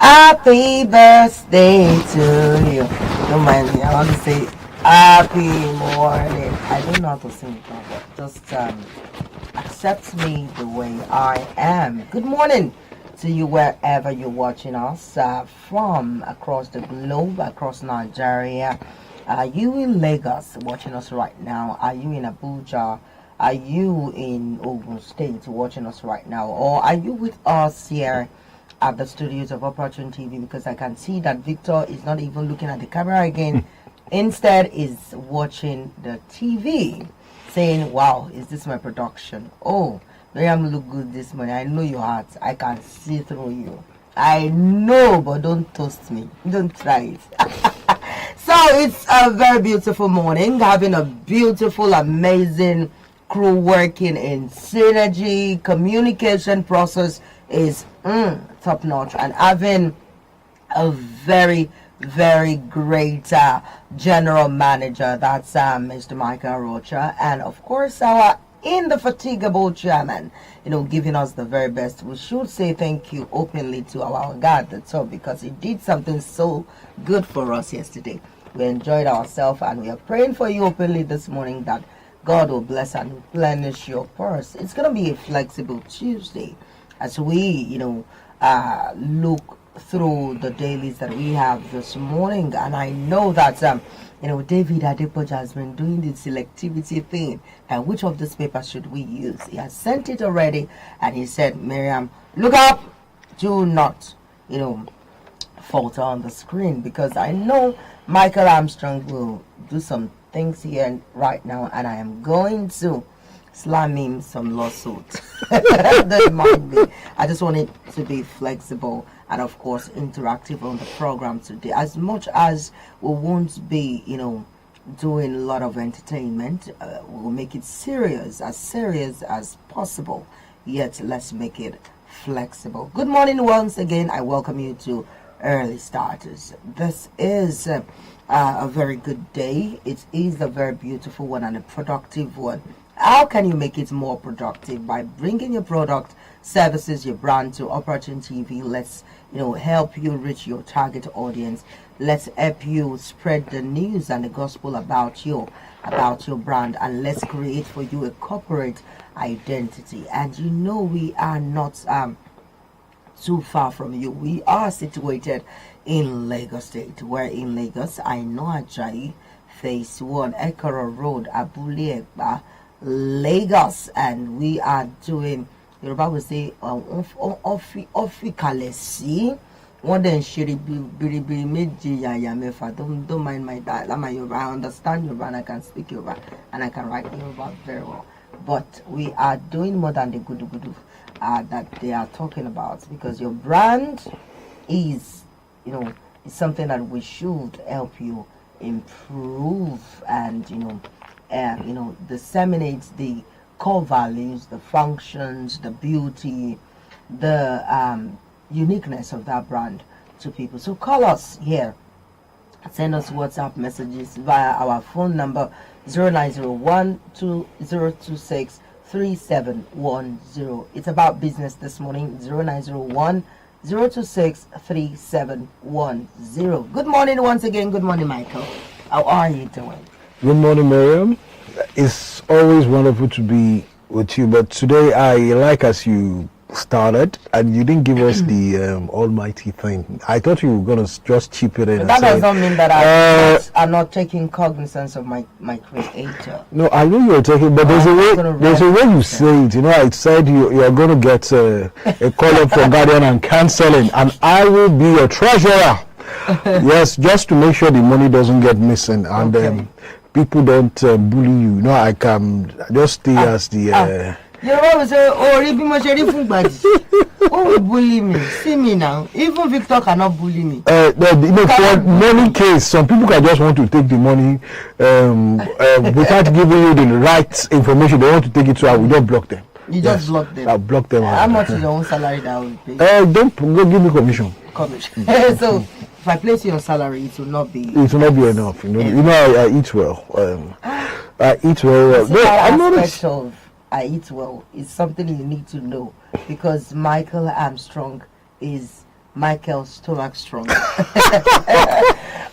Happy birthday to you. Don't mind me. I want to say happy morning. I don't know how to sing it, but just accept me the way I am. Good morning to you wherever you're watching us from across the globe, across Nigeria. Are you in Lagos watching us right now? Are you in Abuja? Are you in Ogun State watching us right now? Or are you with us here at the studios of Operatune TV? Because I can see that Victor is not even looking at the camera again. Instead is watching the TV, saying, wow, is this my production? Oh, Miriam look good this morning. I know your heart. I can see through you. I know, but don't toast me. Don't try it. So it's a very beautiful morning, having a beautiful, amazing crew working in synergy. Communication process is top notch, and having a very great general manager, that's Mr. Michael Rocha, and of course our indefatigable chairman, giving us the very best. We should say thank you openly to our God at the top, because he did something so good for us yesterday. We enjoyed ourselves, and we are praying for you openly this morning that God will bless and replenish your purse. It's going to be a flexible Tuesday as we, look through the dailies that we have this morning. And I know that, David Adepoja has been doing the selectivity thing. And which of these papers should we use? He has sent it already. And he said, Miriam, look up. Do not, falter on the screen. Because I know Michael Armstrong will do some things here right now. And I am going to slam him some lawsuit. That might be. I just want it to be flexible and of course interactive on the program today. As much as we won't be, doing a lot of entertainment, we'll make it serious as possible. Yet let's make it flexible. Good morning once again. I welcome you to Early Starters. This is a very good day. It is a very beautiful one and a productive one. How can you make it more productive? By bringing your product, services, your brand to Operatune TV. Let's help you reach your target audience. Let's help you spread the news and the gospel about your brand, and let's create for you a corporate identity. And we are not too far from you. We are situated in Lagos State. We're in Lagos. I know Ajayi, Phase 1, Ekoro Road, Abule Egba, Lagos, and we are doing, Yoruba will say, Ofikalesi. One then shiri biri meji yaya mefa. Don't mind my dialect. I'm Yoruba. I understand Yoruba and I can speak Yoruba and I can write Yoruba very well. But we are doing more than the gudu that they are talking about, because your brand is, is something that we should help you improve and disseminate the core values, the functions, the beauty, the uniqueness of that brand to people. So call us here, send us WhatsApp messages via our phone number 0901-2026-3710. It's about business this morning. 0901-026-3710. Good morning once again. Good morning, Michael. How are you doing? Good morning, Miriam. It's always wonderful to be with you, but today I like as you started and you didn't give us the almighty thing. I thought you were going to just chip it in. That does not mean that I'm not taking cognizance of my creator. No, I know you're taking, but there's a way you say it. I said you're going to get a call up for Guardian and cancelling, and I will be your treasurer. Yes, just to make sure the money doesn't get missing, and people don't bully you. I can just stay as the. You always say, oh, will bully me. See me now. Even Victor cannot bully me. For money case, some people can just want to take the money without giving you the right information. They want to take it, so I will just block them. You just block them. I'll block them. How much is your own salary that I will pay? Don't give me commission. So if I place you on salary, it will not be. It will not be enough. I eat well. I eat very well. No, I noticed. I eat well is something you need to know, because Michael Armstrong is Michael Stomach Strong.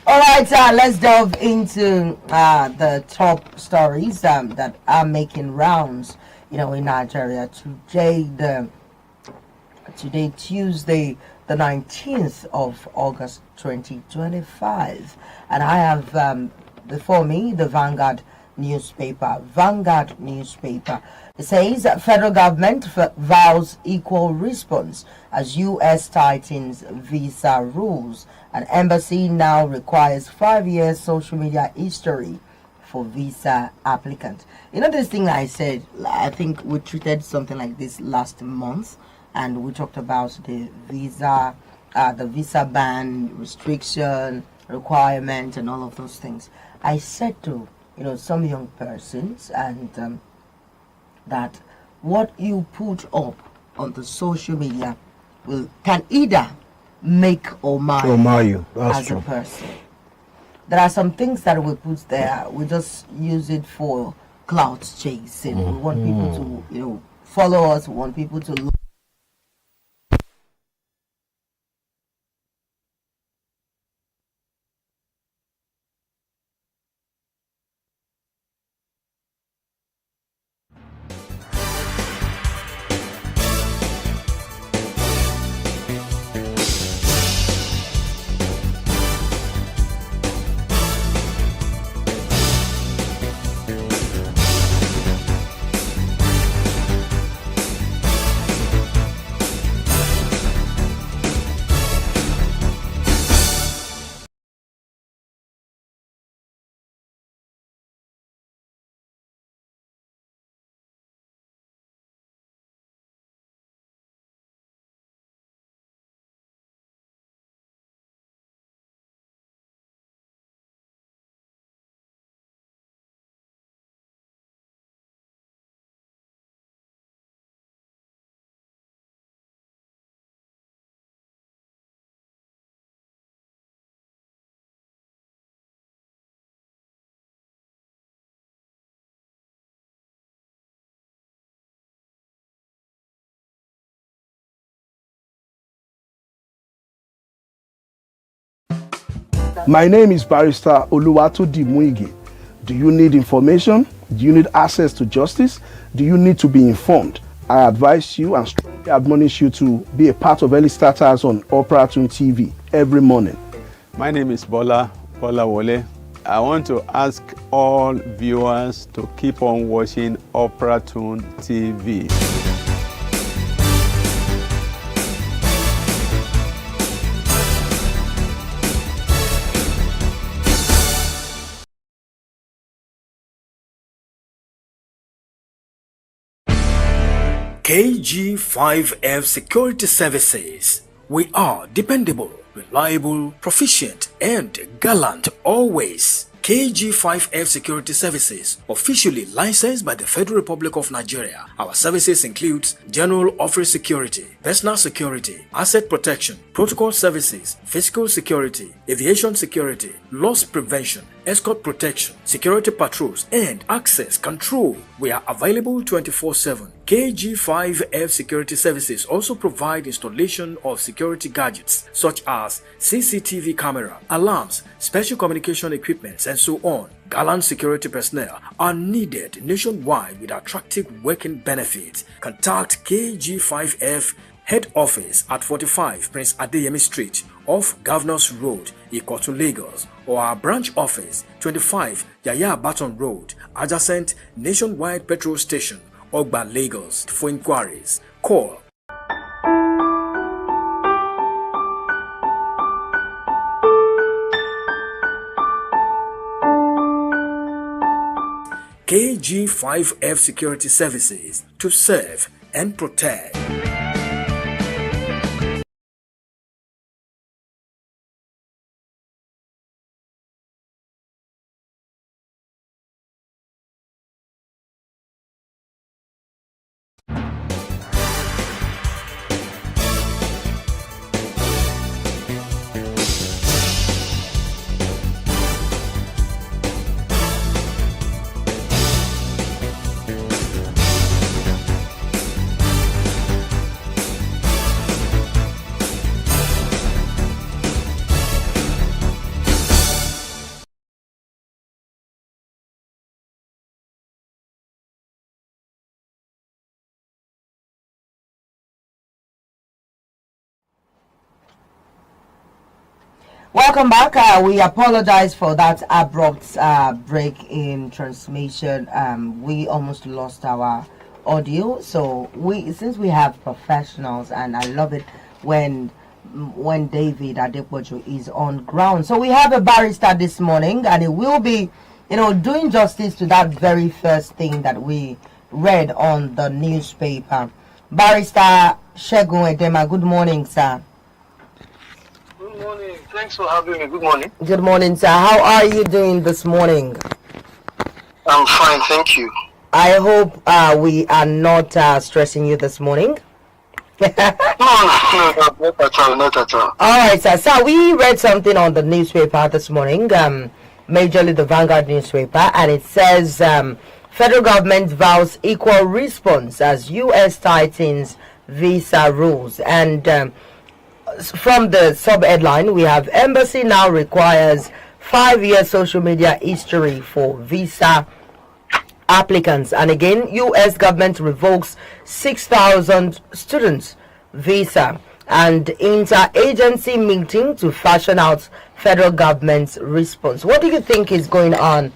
All right, let's delve into the top stories that are making rounds, in Nigeria today, Tuesday, the 19th of August, 2025, and I have before me the Vanguard newspaper. It says federal government vows equal response as U.S. tightens visa rules. An embassy now requires 5 years social media history for visa applicant. This thing I said, I think we treated something like this last month, and we talked about the visa ban, restriction, requirement, and all of those things. I said to some young persons and that what you put up on the social media can either make or mar you as true. A person. There are some things that we put there, we just use it for clout chasing. We want people to follow us, we want people to look. My name is Barrister Oluwatodi Muigi. Do you need information? Do you need access to justice? Do you need to be informed? I advise you and strongly admonish you to be a part of Early Starters on Operatune TV every morning. My name is Bola Wole. I want to ask all viewers to keep on watching Operatune TV. KG5F Security Services. We are dependable, reliable, proficient, and gallant always. KG5F Security Services, officially licensed by the Federal Republic of Nigeria. Our services include general office security, personal security, asset protection, protocol services, physical security, aviation security, loss prevention, escort protection, security patrols, and access control. We are available 24/7. KG5F Security Services also provide installation of security gadgets such as CCTV camera, alarms, special communication equipment, and so on. Gallant security personnel are needed nationwide with attractive working benefits. Contact KG5F Head Office at 45 Prince Adeyemi Street off Governors Road, Ikotu, Lagos, or our branch office 25 Yaya Baton Road, adjacent Nationwide Petrol Station, Ogba, Lagos. For inquiries, call KG5F Security Services to serve and protect. Welcome back. We apologize for that abrupt break in transmission. We almost lost our audio. So since we have professionals, and I love it when David Adepoju is on ground. So we have a barrister this morning, and it will be, doing justice to that very first thing that we read on the newspaper. Barrister Segun Edema, good morning, sir. Good morning. Thanks for having me. Good morning. Good morning, sir. How are you doing this morning? I'm fine, thank you. I hope we are not stressing you this morning. No, not at all, not at all. All right, sir. So we read something on the newspaper this morning, majorly the Vanguard newspaper, and it says federal government vows equal response as U.S. tightens visa rules. And from the sub-headline, we have embassy now requires 5-year social media history for visa applicants. And again, U.S. government revokes 6,000 students visa, and interagency meeting to fashion out federal government's response. What do you think is going on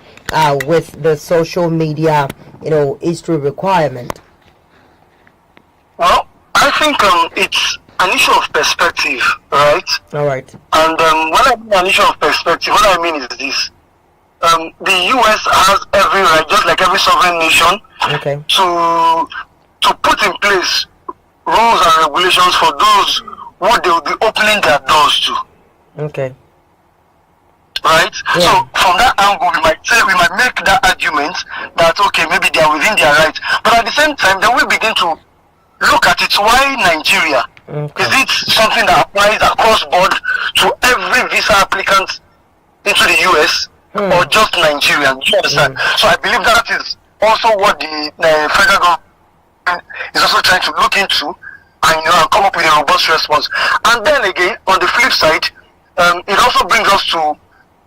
with the social media, history requirement? Well, I think it's an issue of perspective, right? All right. And when I mean an issue of perspective, what I mean is this. The U.S. has every right, just like every sovereign nation, Okay. to put in place rules and regulations for those who they will be opening their doors to. Okay. Right? Yeah. So from that angle, we might make that argument that okay, maybe they are within their rights, but at the same time, then we begin to look at it. Why Nigeria? Okay. Is it something that applies across board to every visa applicant into the US, or just Nigerian? You understand? So I believe that is also what the federal government is also trying to look into, and come up with a robust response. And then again, on the flip side, it also brings us to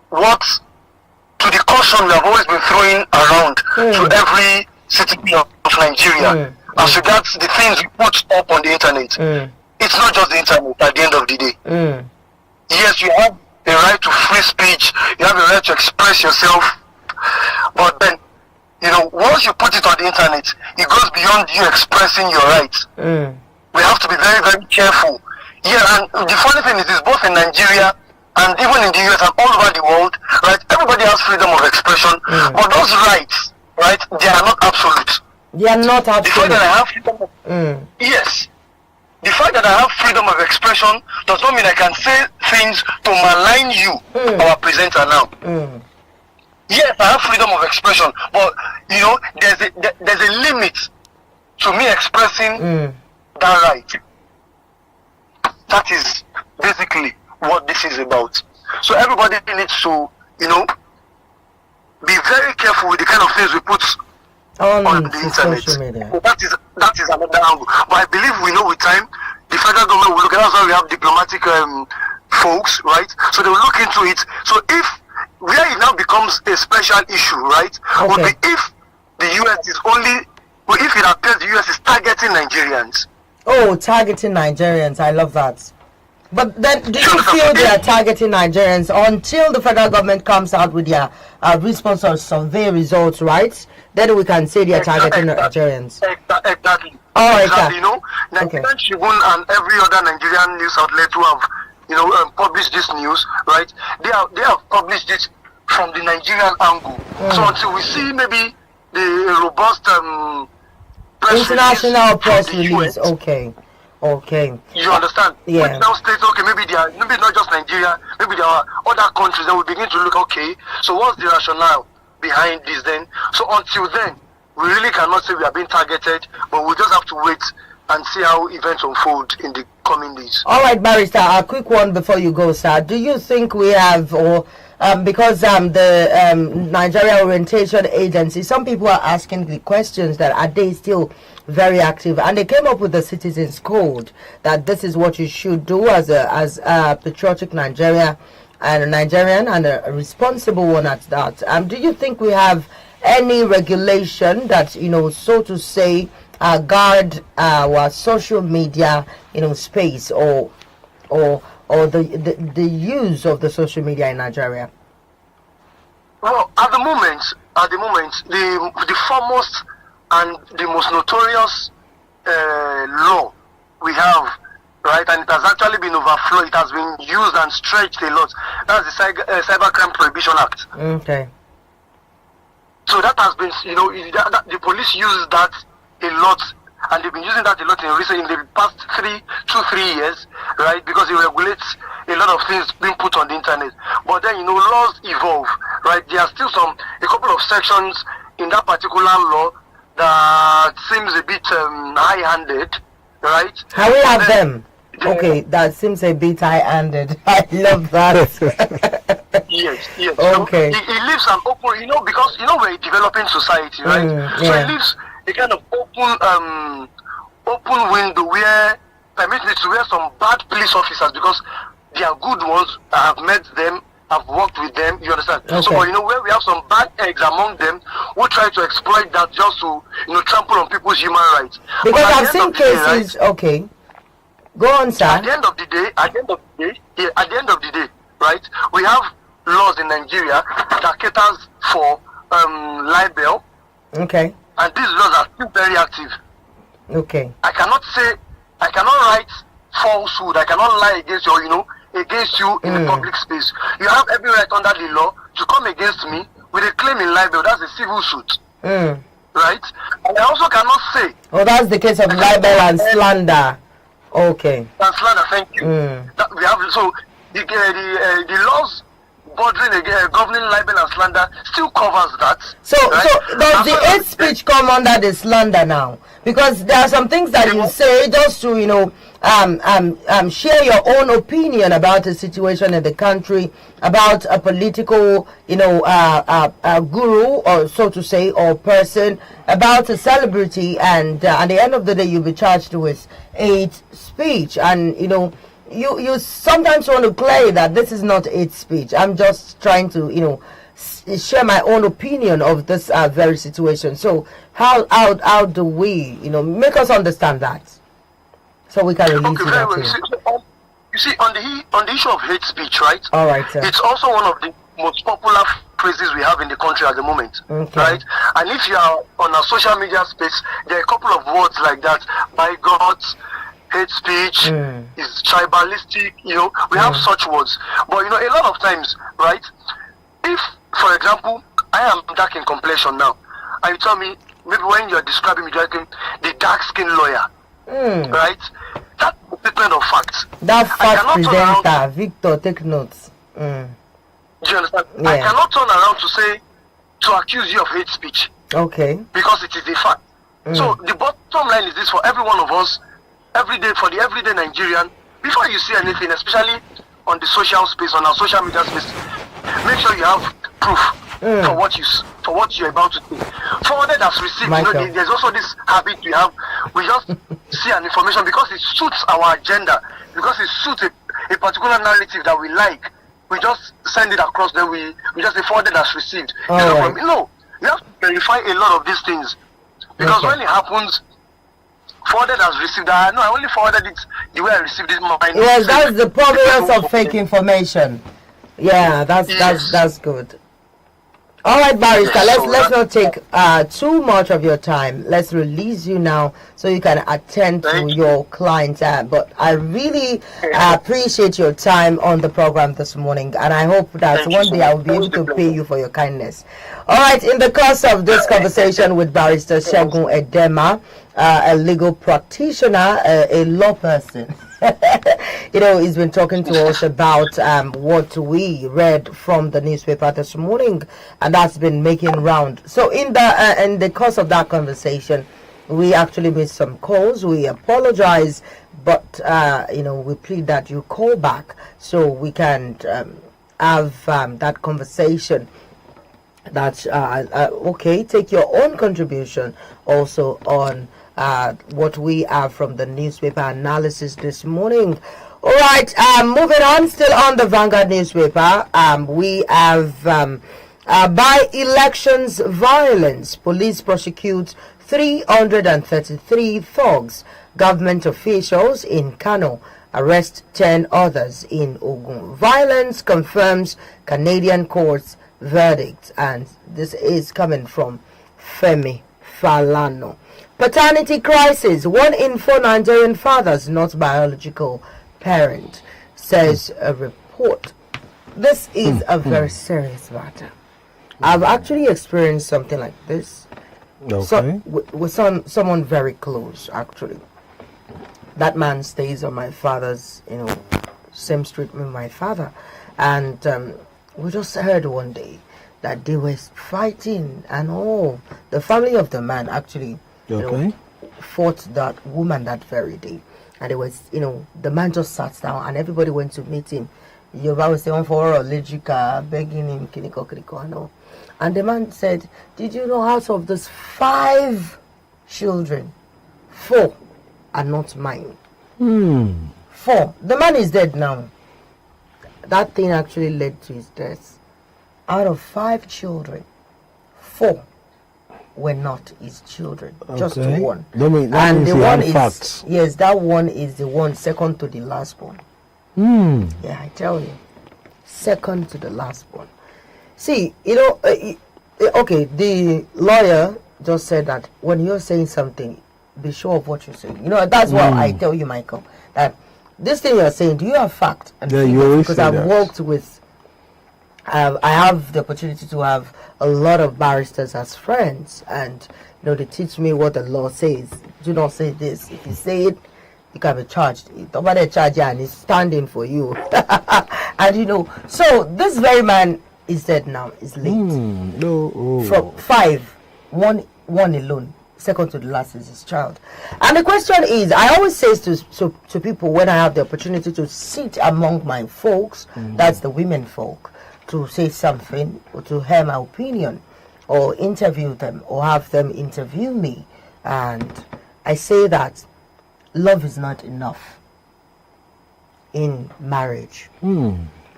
the caution we have always been throwing around to every citizen of Nigeria as regards the things we put up on the internet. It's not just the internet at the end of the day. Yes, you have a right to free speech, you have a right to express yourself, but then, once you put it on the internet, it goes beyond you expressing your rights. We have to be very, very careful. Yeah, and the funny thing is both in Nigeria and even in the US and all over the world, right, everybody has freedom of expression, but those rights, right, they are not absolute. They are not The fact absolute. that I have freedom of, yes, the fact that I have freedom of expression does not mean I can say things to malign you, our presenter now. Yes, I have freedom of expression, but there's a limit to me expressing that right. That is basically what this is about. So everybody needs to, be very careful with the kind of things we put on the internet. social media. So that is another angle. But I believe we know with time, the federal government will look at. That's why we have diplomatic folks, right? So they will look into it. So if where it now becomes a special issue, right, would be if the US is if it appears the US is targeting Nigerians. Oh, targeting Nigerians. I love that. But then, do you feel they are targeting Nigerians until the federal government comes out with their response or survey results, right? Then we can say they are targeting Nigerians. Exactly. All right, exactly. sir. Nigerian Tribune and every other Nigerian news outlet who have, published this news, right? They have published it from the Nigerian angle. So until we see maybe the robust press International press from the release. US, Okay. you understand? Yeah. Which now states, okay, maybe it's not just Nigeria, maybe there are other countries that will begin to look, okay, so what's the rationale behind this then? So until then, we really cannot say we are being targeted, but we'll just have to wait and see how events unfold in the coming days. All right, Barrister, a quick one before you go, sir. Do you think we have, because the Nigeria Orientation Agency, some people are asking the questions that are they still very active, and they came up with the Citizens Code that this is what you should do as a patriotic Nigerian and a responsible one at that. Do you think we have any regulation that so to say guard our social media space or or the use of the social media in Nigeria? Well, at the moment, the foremost and the most notorious law we have, right, and it has actually been overflowed. It has been used and stretched a lot. That's the Cybercrime Prohibition Act. Okay. So that has been, the police use that a lot, and they've been using that a lot in the past 3 years, right? Because it regulates a lot of things being put on the internet. But then, laws evolve, right? There are still a couple of sections in that particular law that seems a bit high-handed, right? How we have them? Okay, that seems a bit high-handed. I love that. Yes. Okay. So it leaves an open, because we're a developing society, right? So it leaves a kind of open window where permits me to wear some bad police officers, because they are good ones. I have met them, I've worked with them, you understand? Okay. So where we have some bad eggs among them who try to exploit that just to trample on people's human rights. Because I've seen cases, right? Okay. Go on, sir. At the end of the day, right, we have laws in Nigeria that caters for libel. Okay. And these laws are still very active. Okay. I cannot write falsehood. I cannot lie against you, against you in the public space. You have every right under the law to come against me with a claim in libel. That's a civil suit. Right? And I also cannot say. Oh, that's the case of libel and slander. Okay. And slander, thank you. That we have, so the laws bordering governing libel and slander still covers that. So does the hate speech come under the slander now? Because there are some things that you say just to share your own opinion about a situation in the country, about a political guru, or so to say, or person, about a celebrity, and at the end of the day you'll be charged with hate speech. And you sometimes want to play that this is not hate speech. I'm just trying to share my own opinion of this very situation. So how do we make us understand that, so we can relate to that too? You see, on the issue of hate speech, right? All right, sir. It's also one of the most popular phrases we have in the country at the moment, right? And if you are on a social media space, there are a couple of words like that. By God, hate speech is tribalistic. We have such words. But a lot of times, right? If, for example, I am dark in complexion now, and you tell me, maybe when you're describing me, the dark-skinned lawyer, right? That's a statement of facts. That fact presenter, Victor, take notes. Do you understand? Yeah. I cannot turn around to accuse you of hate speech. Okay. Because it is a fact. So the bottom line is this for every one of us, every day, for the everyday Nigerian, before you see anything, especially on the social space, on our social media space, make sure you have proof for what you're about to do. Forwarded as received, there's also this habit we have. We just see an information because it suits our agenda, because it suits a particular narrative that we like. We just send it across, then we just say forwarded as received. No, you have to verify a lot of these things, because when it happens, forwarded as received. I only forwarded it the way I received it. Yes, that's the provenance of fake information. Yeah, that's good. All right, Barrister, let's not take too much of your time. Let's release you now so you can attend to your clients. But I really appreciate your time on the program this morning, and I hope that one day I will be able to pay you for your kindness. All right, in the course of this conversation with Barrister Segun Edema, a legal practitioner, a law person, he's been talking to us about what we read from the newspaper this morning, and that's been making round. So in the course of that conversation, we actually made some calls. We apologize, but we plead that you call back so we can have that conversation. That's take your own contribution also on what we have from the newspaper analysis this morning. All right, moving on, still on the Vanguard newspaper, we have by elections violence, police prosecute 333 thugs. Government officials in Kano arrest 10 others in Ogun. Violence confirms Canadian court's verdict, and this is coming from Femi Falano. Paternity crisis. 1 in 4 Nigerian fathers not biological parent, says a report. This is a very serious matter. I've actually experienced something like this. Okay. So, with someone very close, actually. That man stays on my father's, same street with my father. And we just heard one day that they were fighting and all. The family of the man actually fought that woman that very day. And it was, the man just sat down and everybody went to meet him. Yoruba was saying for Lejika, begging him, kiniko, and all. And the man said, did you know out of those 5 children, 4 are not mine? 4. The man is dead now. That thing actually led to his death. Out of 5 children, 4 were not his children. Just 1. That means and the one is facts. Yes, that one is the one second to the last one. Yeah, I tell you, second to the last one. See, okay, the lawyer just said that when you're saying something, be sure of what you're saying. That's what I tell you, Michael, that this thing you're saying, do you have fact? And because I've worked with, I have the opportunity to have a lot of barristers as friends, and they teach me what the law says. Do not say this. If you say it, you can be charged. Nobody charge you and he's standing for you. And so this very man is dead now, is late. From 5, one alone, second to the last is his child. And the question is, I always say to people when I have the opportunity to sit among my folks, that's the women folk, to say something or to hear my opinion or interview them or have them interview me, and I say that love is not enough in marriage.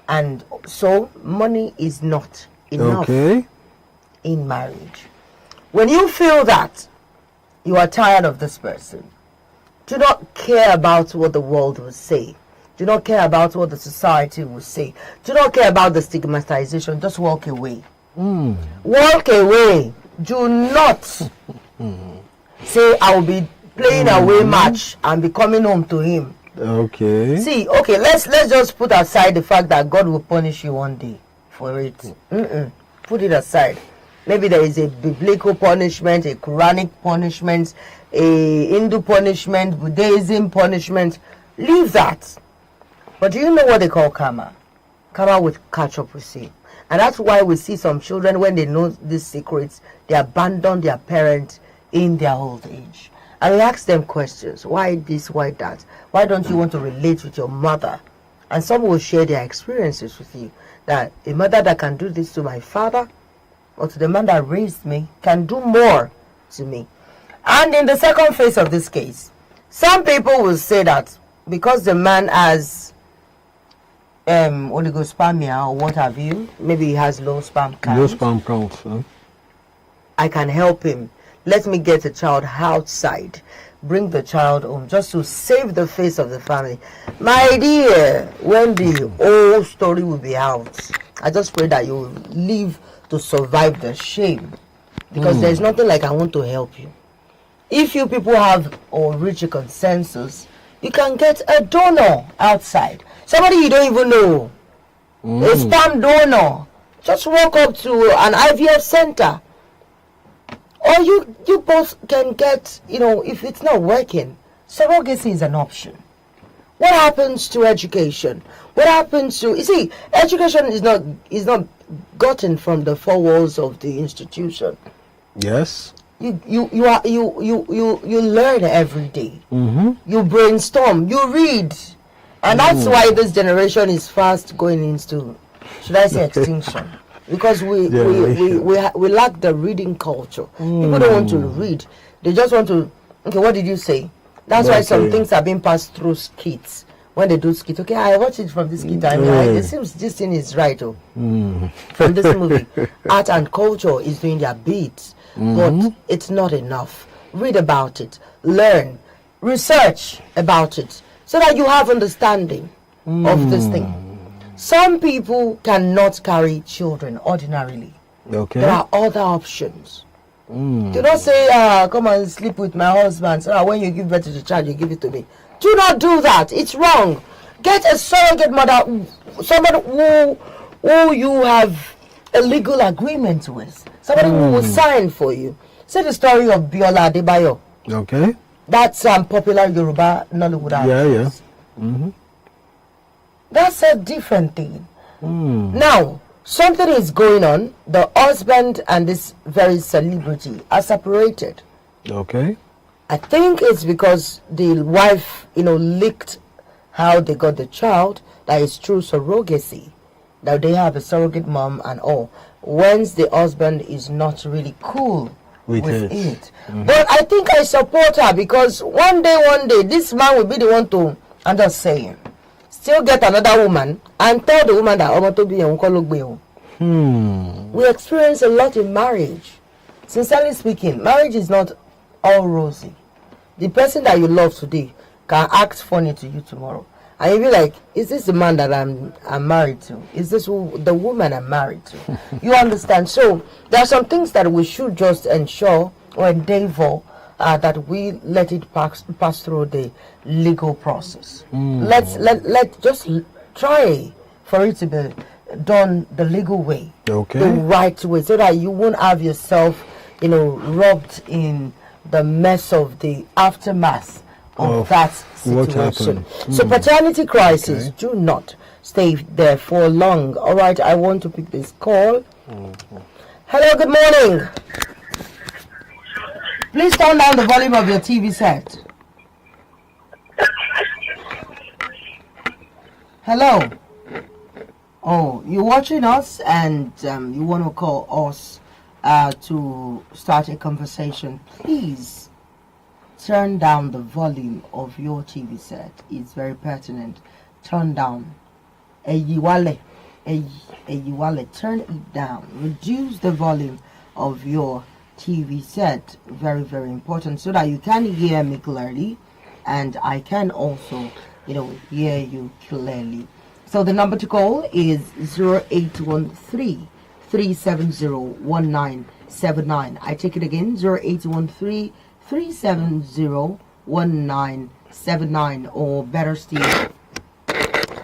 And so money is not enough in marriage. When you feel that you are tired of this person, do not care about what the world will say. Do not care about what the society will say. Do not care about the stigmatization. Just walk away. Walk away. Do not say I will be playing away match and be coming home to him. See, let's just put aside the fact that God will punish you one day for it. Put it aside. Maybe there is a biblical punishment, a Quranic punishment, a Hindu punishment, Buddhism punishment. Leave that. But do you know what they call karma? Karma will catch up with you. And that's why we see some children, when they know these secrets, they abandon their parents in their old age. And we ask them questions. Why this, why that? Why don't you want to relate with your mother? And some will share their experiences with you. That a mother that can do this to my father or to the man that raised me can do more to me. And in the second phase of this case, some people will say that because the man has oligospermia or what have you, maybe he has low sperm count. Low sperm count. I can help him. Let me get the child outside. Bring the child home just to save the face of the family. My dear, when the whole story will be out, I just pray that you will live to survive the shame. Because there's nothing like I want to help you. If you people have or reach a consensus, you can get a donor outside. Somebody you don't even know. A sperm donor. Just walk up to an IVF center. Or you both can get, if it's not working, surrogacy is an option. What happens to education? What happens to, education is not gotten from the 4 walls of the institution. Yes. You learn every day. You brainstorm, you read. And that's why this generation is fast going into, should I say, extinction. Because we lack the reading culture. People don't want to read. They just want to, what did you say? That's why some things are being passed through skits. When they do skit, I watch it from this skit. It seems this thing is right. From this movie. Art and culture is doing their bit. But it's not enough. Read about it. Learn. Research about it. so that you have understanding of this thing. Some people cannot carry children ordinarily. Okay. There are other options. Do not say, come and sleep with my husband, so that when you give birth to the child, you give it to me. Do not do that. It's wrong. Get a surrogate mother, somebody who you have a legal agreement with, somebody who will sign for you. Say the story of Biola Adebayo. Okay. That's popular Yoruba Nollywood actress. Yeah. That's a different thing. Now, something is going on. The husband and this very celebrity are separated. Okay. I think it's because the wife, leaked how they got the child. That is true surrogacy. That they have a surrogate mom and all. Whence the husband is not really cool with it. But I think I support her, because one day, this man will be the one to, I'm just saying, still get another woman and tell the woman that I'm to be We experience a lot in marriage. Sincerely speaking, marriage is not all rosy. The person that you love today can act funny to you tomorrow. And you'll be like, is this the man that I'm married to? Is this the woman I'm married to? You understand? So there are some things that we should just ensure or endeavor that we let it pass through the legal process. Let's just try for it to be done the legal way, the right way, so that you won't have yourself, rubbed in the mess of the aftermath of that situation. So paternity crisis, do not stay there for long. All right, I want to pick this call. Hello, good morning. Please turn down the volume of your TV set. Hello. Oh, you're watching us and you want to call us to start a conversation. Please turn down the volume of your TV set. It's very pertinent. Turn down. Turn it down. Reduce the volume of your TV set. Very, very important, so that you can hear me clearly and I can also, hear you clearly. So the number to call is 0813-370-1979. I take it again, 0813-370-1979, or better still.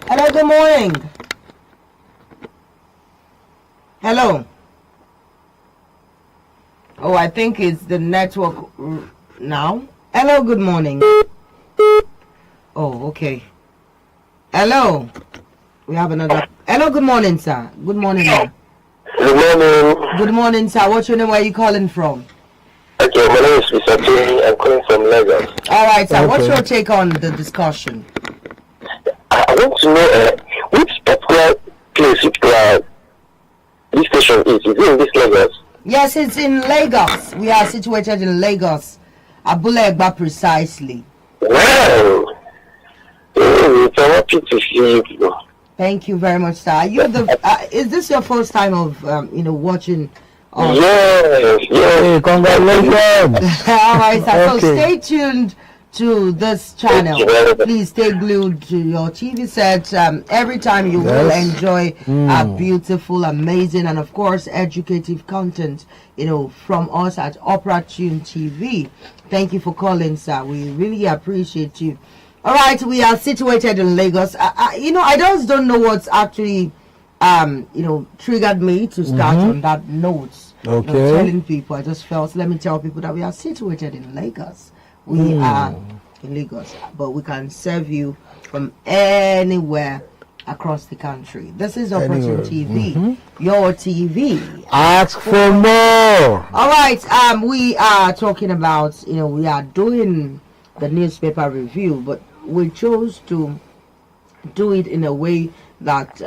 Hello, good morning. Hello. Oh, I think it's the network now. Hello, good morning. Oh, okay. Hello. We have another. Hello, good morning, sir. Good morning, ma'am. Good morning. Good morning, sir. What's your name? Where are you calling from? Okay, my name is Mr. Jerry. I'm calling from Lagos. All right, sir. What's your take on the discussion? I want to know which particular place this station is. Is it in this Lagos? Yes, it's in Lagos. We are situated in Lagos. Abule Egba precisely. Wow. It's a happy to see you. Thank you very much, sir. Are you is this your first time of watching? Yes. Hey, congratulations. All right, sir. Okay. So stay tuned to this channel. Please stay glued to your TV set. Every time you will enjoy beautiful, amazing, and of course educative content, from us at Operatune TV. Thank you for calling, sir. We really appreciate you. All right, we are situated in Lagos. I just don't know what's actually, triggered me to start on that note. Okay. Telling people, I just felt, let me tell people that we are situated in Lagos. We are in Lagos, but we can serve you from anywhere across the country. This is Operation TV, your TV. Ask for more. All right, we are talking about, we are doing the newspaper review, but we chose to do it in a way that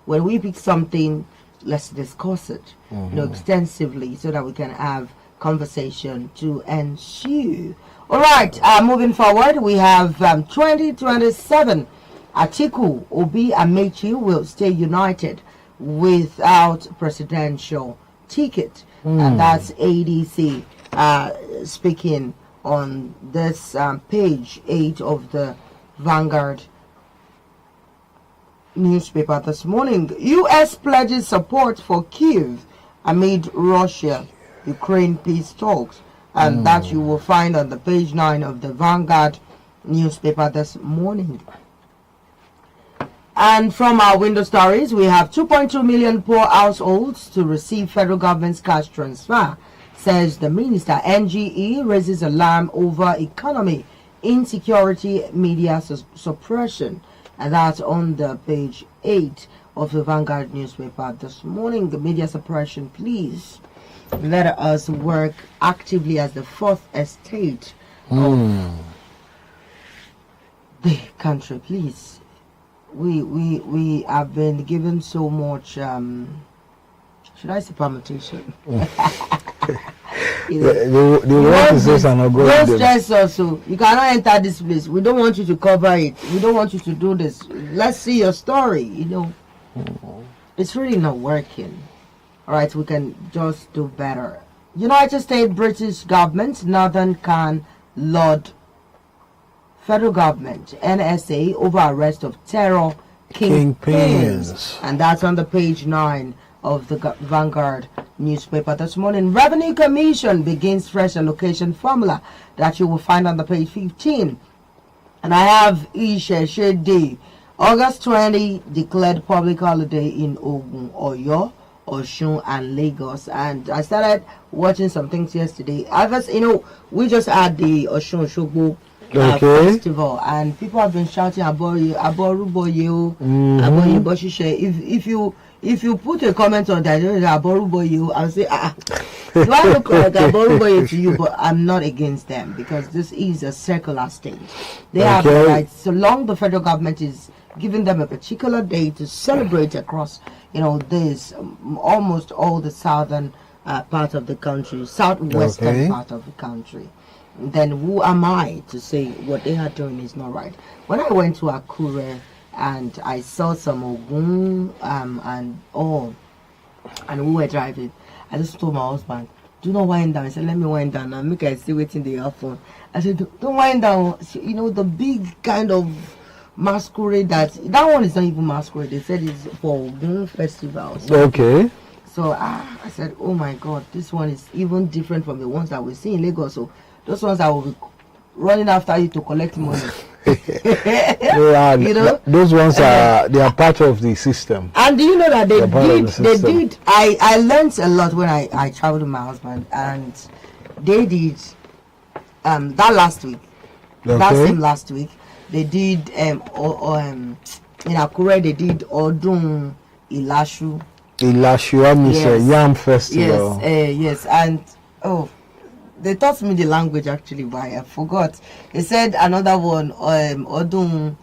when we pick something, let's discuss it extensively, so that we can have conversation to ensue. All right, moving forward, we have 2027. Atiku, Obi, and Mechi will stay united without presidential ticket, and that's ADC speaking on this page 8 of the Vanguard newspaper this morning. U.S. pledges support for Kyiv amid Russia-Ukraine peace talks. And that you will find on the page 9 of the Vanguard newspaper this morning. And from our window stories, we have 2.2 million poor households to receive federal government's cash transfer, says the minister. NGE raises alarm over economy insecurity, media suppression. And that's on the page 8 of the Vanguard newspaper this morning. The media suppression, please let us work actively as the fourth estate of the country, please. We have been given so much should I say permutation? Don't stress also. You cannot enter this place. We don't want you to cover it. We don't want you to do this. Let's see your story. It's really not working. All right, we can just do better. United States British government, Northern Can Lord federal government, NSA, over arrest of terror kingpins. And that's on the page 9 of the Vanguard newspaper this morning. Revenue Commission begins fresh allocation formula that you will find on the page 15. And I have Isheshe Day, August 20, declared public holiday in Ogun, Oyo, Oshun and Lagos. And I started watching some things yesterday. We just had the Oshun Shogbo festival, and people have been shouting Aboruboye, Aboruboye Boshishe. If you put a comment on that, Aboruboye, I'll say, do I look like Aboruboye to you? But I'm not against them, because this is a secular state. They have the right, so long the federal government is giving them a particular day to celebrate across, this almost all the southern part of the country, southwestern part of the country. Then who am I to say what they are doing is not right? When I went to Akure and I saw some Ogun and we were driving, I just told my husband, do not wind down. He said, let me wind down and make I see waiting the earphone. I said, don't wind down. The big kind of masquerade that one is not even masquerade. They said it's for Ogun festival. Okay. So I said, oh my God, this one is even different from the ones that we see in Lagos. So those ones that will be running after you to collect money. Those ones they are part of the system. And do you know that they did I learned a lot when I traveled with my husband, and they did that last week. That same last week they did in Akure they did Odun Ilashu. Means a yam festival. Yes, and they taught me the language actually, but I forgot. They said another one, Odun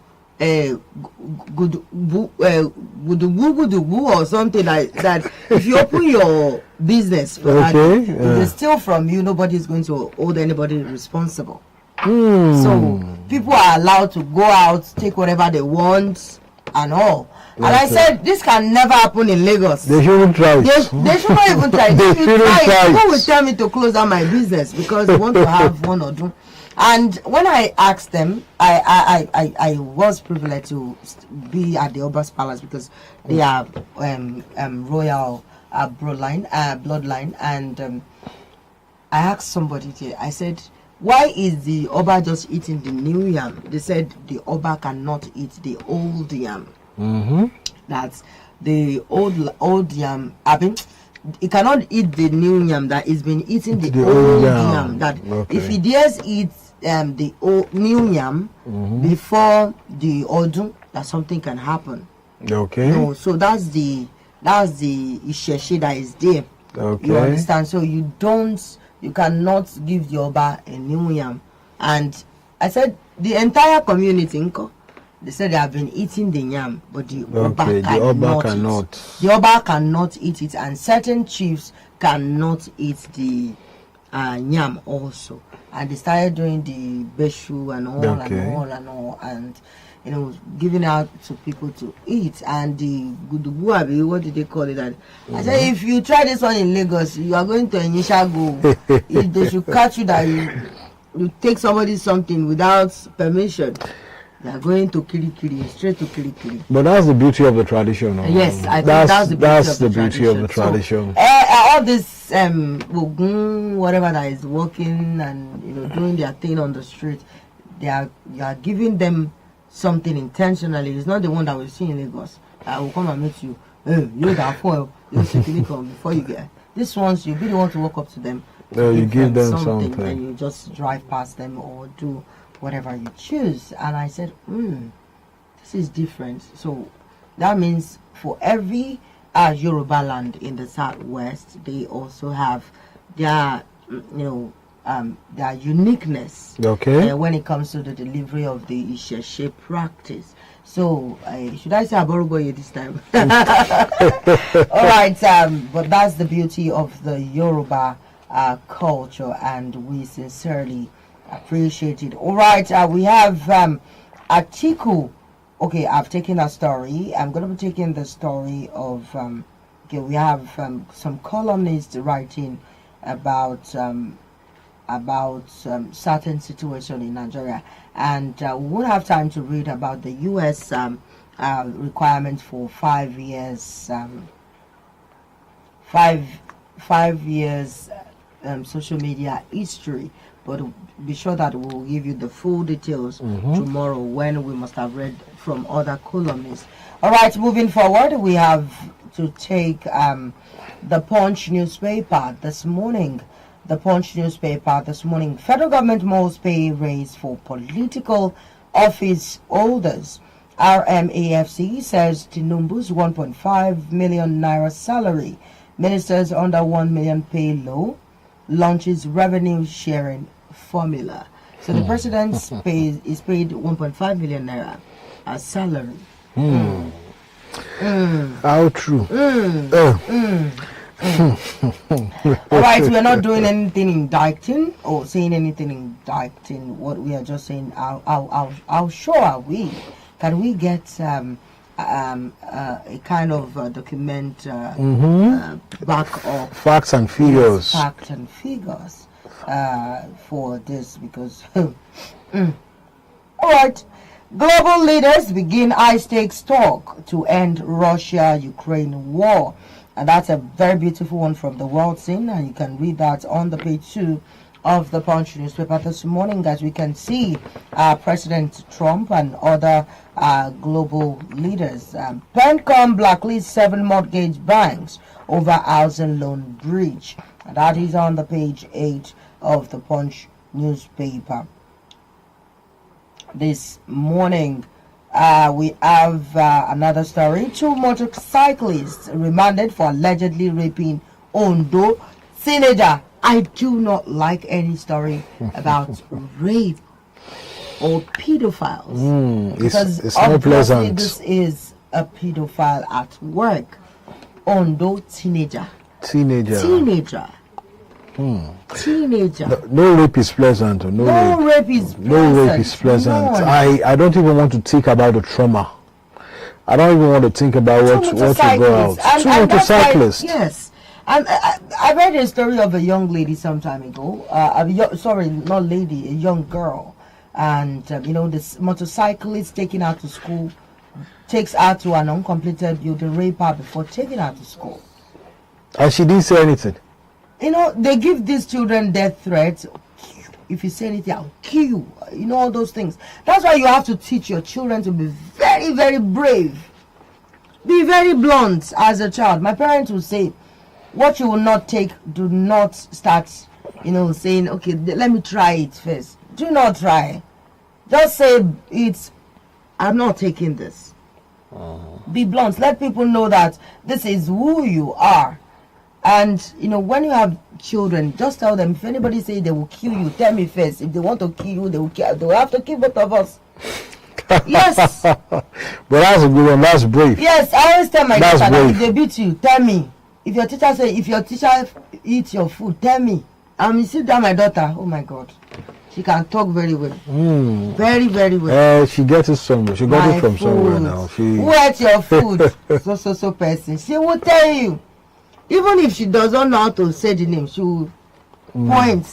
Gudugu or something like that. If you open your business for that, if they steal from you, nobody is going to hold anybody responsible. So people are allowed to go out, take whatever they want and all. And I said, this can never happen in Lagos. They shouldn't try it. They should not even try it. If you try it, who will tell me to close down my business because they want to have one or two? And when I asked them, I was privileged to be at the Oba's Palace because they are royal bloodline. And I asked somebody there, I said, why is the Oba just eating the new yam? They said the Oba cannot eat the old yam. That's the old yam. I mean, he cannot eat the new yam that he's been eating the old yam. That if he dares eat the new yam before the Odun, that something can happen. So that's the Isheshe that is there. You understand? So you cannot give the Oba a new yam. And I said the entire community, they said they have been eating the yam, but the Oba cannot. The Oba cannot eat it, and certain chiefs cannot eat the yam also. And they started doing the beshu and all, and giving out to people to eat. And the guduguabi, what did they call it? I said, if you try this one in Lagos, you are going to initial go. If they should catch you that you take somebody something without permission, They are going to Kirikiri, straight to Kirikiri. But that's the beauty of the tradition. Yes, I think that's the beauty of the tradition. So, all this Ogun, whatever that is working and doing their thing on the street, you are giving them something intentionally. It's not the one that we see in Lagos. I will come and meet you. Hey, you that foil, you come before you get. This ones you really want to walk up to them. You give them something, and you just drive past them or do whatever you choose. And I said, this is different. So that means for every Yoruba land in the southwest, they also have their their uniqueness. Okay. When it comes to the delivery of the Isheshe practice. So should I say Aboroboye this time? All right, but that's the beauty of the Yoruba culture, and we sincerely appreciate it. All right, we have Atiku. Okay, I've taken a story. I'm going to be taking the story of we have some columnists writing about certain situation in Nigeria, and we won't have time to read about the U.S. Requirement for 5 years, 5 years social media history, but be sure that we'll give you the full details tomorrow when we must have read from other columnists. All right, moving forward, we have to take the Punch newspaper this morning. The Punch newspaper this morning. Federal government must pay raise for political office holders. RMAFC says Tinubu's 1.5 million naira salary. Ministers under 1 million pay low. Launches revenue sharing formula. So the president is paid 1.5 million naira as salary. How true. All right, we're not doing anything indicting or saying anything indicting. What we are just saying, how sure are we? Can we get a kind of document back of facts and figures? Facts and figures for this, because all right. Global leaders begin high-stakes talk to end Russia-Ukraine war. And that's a very beautiful one from the world scene, and you can read that on the page 2 of the Punch newspaper this morning. As we can see, President Trump and other global leaders. PenCom blacklists 7 mortgage banks over housing loan breach. And that is on the page 8 of the Punch newspaper. This morning, we have another story. 2 motorcyclists remanded for allegedly raping Ondo teenager. I do not like any story about rape or pedophiles. Because it's not pleasant. This is a pedophile at work. Ondo teenager. Teenager. No rape is pleasant. No rape is pleasant. I don't even want to think about the trauma. I don't even want to think about what to go out. 2 motorcyclists. Yes. And I read a story of a young lady some time ago. Sorry, not lady, a young girl. And, this motorcyclist taking her to school, takes her to an uncompleted building, rape her before taking her to school. And she didn't say anything. They give these children death threats. If you say anything, I'll kill you. All those things. That's why you have to teach your children to be very, very brave. Be very blunt as a child. My parents would say, what you will not take, do not start, saying, okay, let me try it first. Do not try. Just say, I'm not taking this. Be blunt. Let people know that this is who you are. And, when you have children, just tell them, if anybody say they will kill you, tell me first. If they want to kill you, they will have to kill both of us. Yes. But that's a good one. That's brave. Yes, I always tell my daughter that if they beat you, tell me. If your teacher eats your food, tell me. You sit down, my daughter. Oh my God, she can talk very well. Very, very well. She gets it somewhere. She got it from somewhere now. Who ate your food? so person. She will tell you. Even if she doesn't know how to say the name, she will point.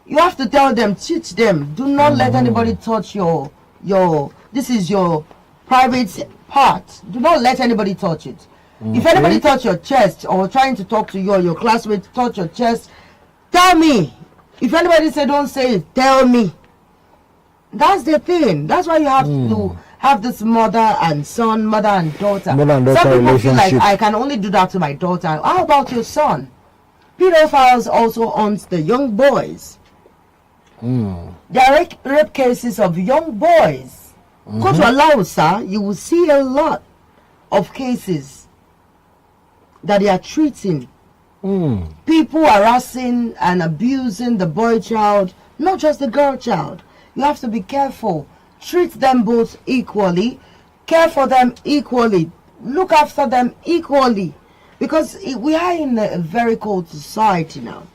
You have to tell them, teach them. Do not let anybody touch your this is your private part. Do not let anybody touch it. If anybody touch your chest or trying to talk to you or your classmate touch your chest, tell me. If anybody say don't say it, tell me. That's the thing. That's why you have to have this mother and son, mother and daughter. Mother and daughter Some people feel like relationship. I can only do that to my daughter. How about your son? Pedophiles also haunt the young boys. There are rape cases of young boys. Go to Alausa, you will see a lot of cases that they are treating. People harassing and abusing the boy child, not just the girl child. You have to be careful. Treat them both equally. Care for them equally. Look after them equally. Because we are in a very cold society now.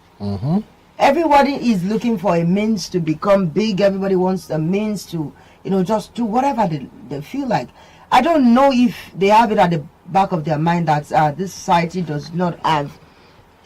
Everybody is looking for a means to become big. Everybody wants a means to, just do whatever they feel like. I don't know if they have it at the back of their mind that this society does not have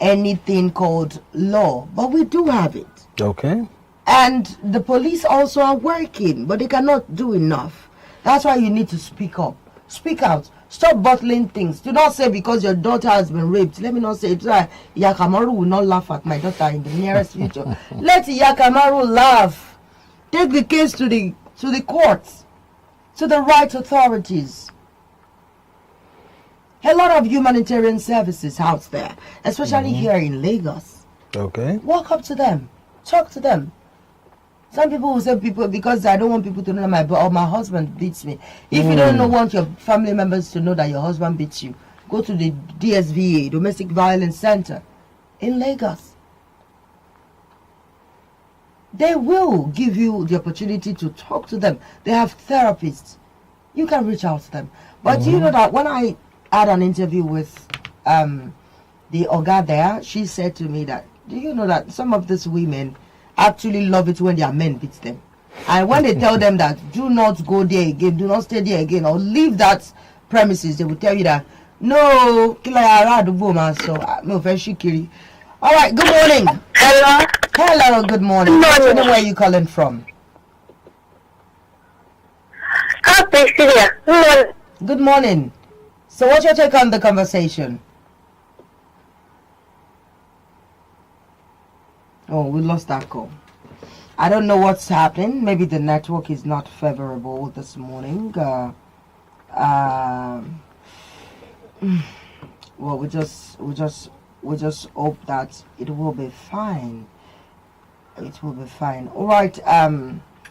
anything called law. But we do have it. Okay. And the police also are working, but they cannot do enough. That's why you need to speak up. Speak out. Stop bottling things. Do not say because your daughter has been raped. Let me not say it. Yakamaru will not laugh at my daughter in the nearest future. Let Yakamaru laugh. Take the case to the courts, to the right authorities. A lot of humanitarian services out there, especially here in Lagos. Okay. Walk up to them. Talk to them. Some people will say because I don't want people to know that my husband beats me. If you don't want your family members to know that your husband beats you, go to the DSVA, Domestic Violence Center, in Lagos. They will give you the opportunity to talk to them. They have therapists. You can reach out to them. But you know that when I had an interview with the Oga there, she said to me that, do you know that some of these women actually love it when their men beat them? And when they tell them that do not go there again, do not stay there again, or leave that premises, they will tell you that no, all right, good morning. Hello. Hello, good morning. What's your name? Where are you calling from? Good morning. So what's your take on the conversation? Oh, we lost that call. I don't know what's happening. Maybe the network is not favorable this morning. Well, we just hope that it will be fine. It will be fine. All right.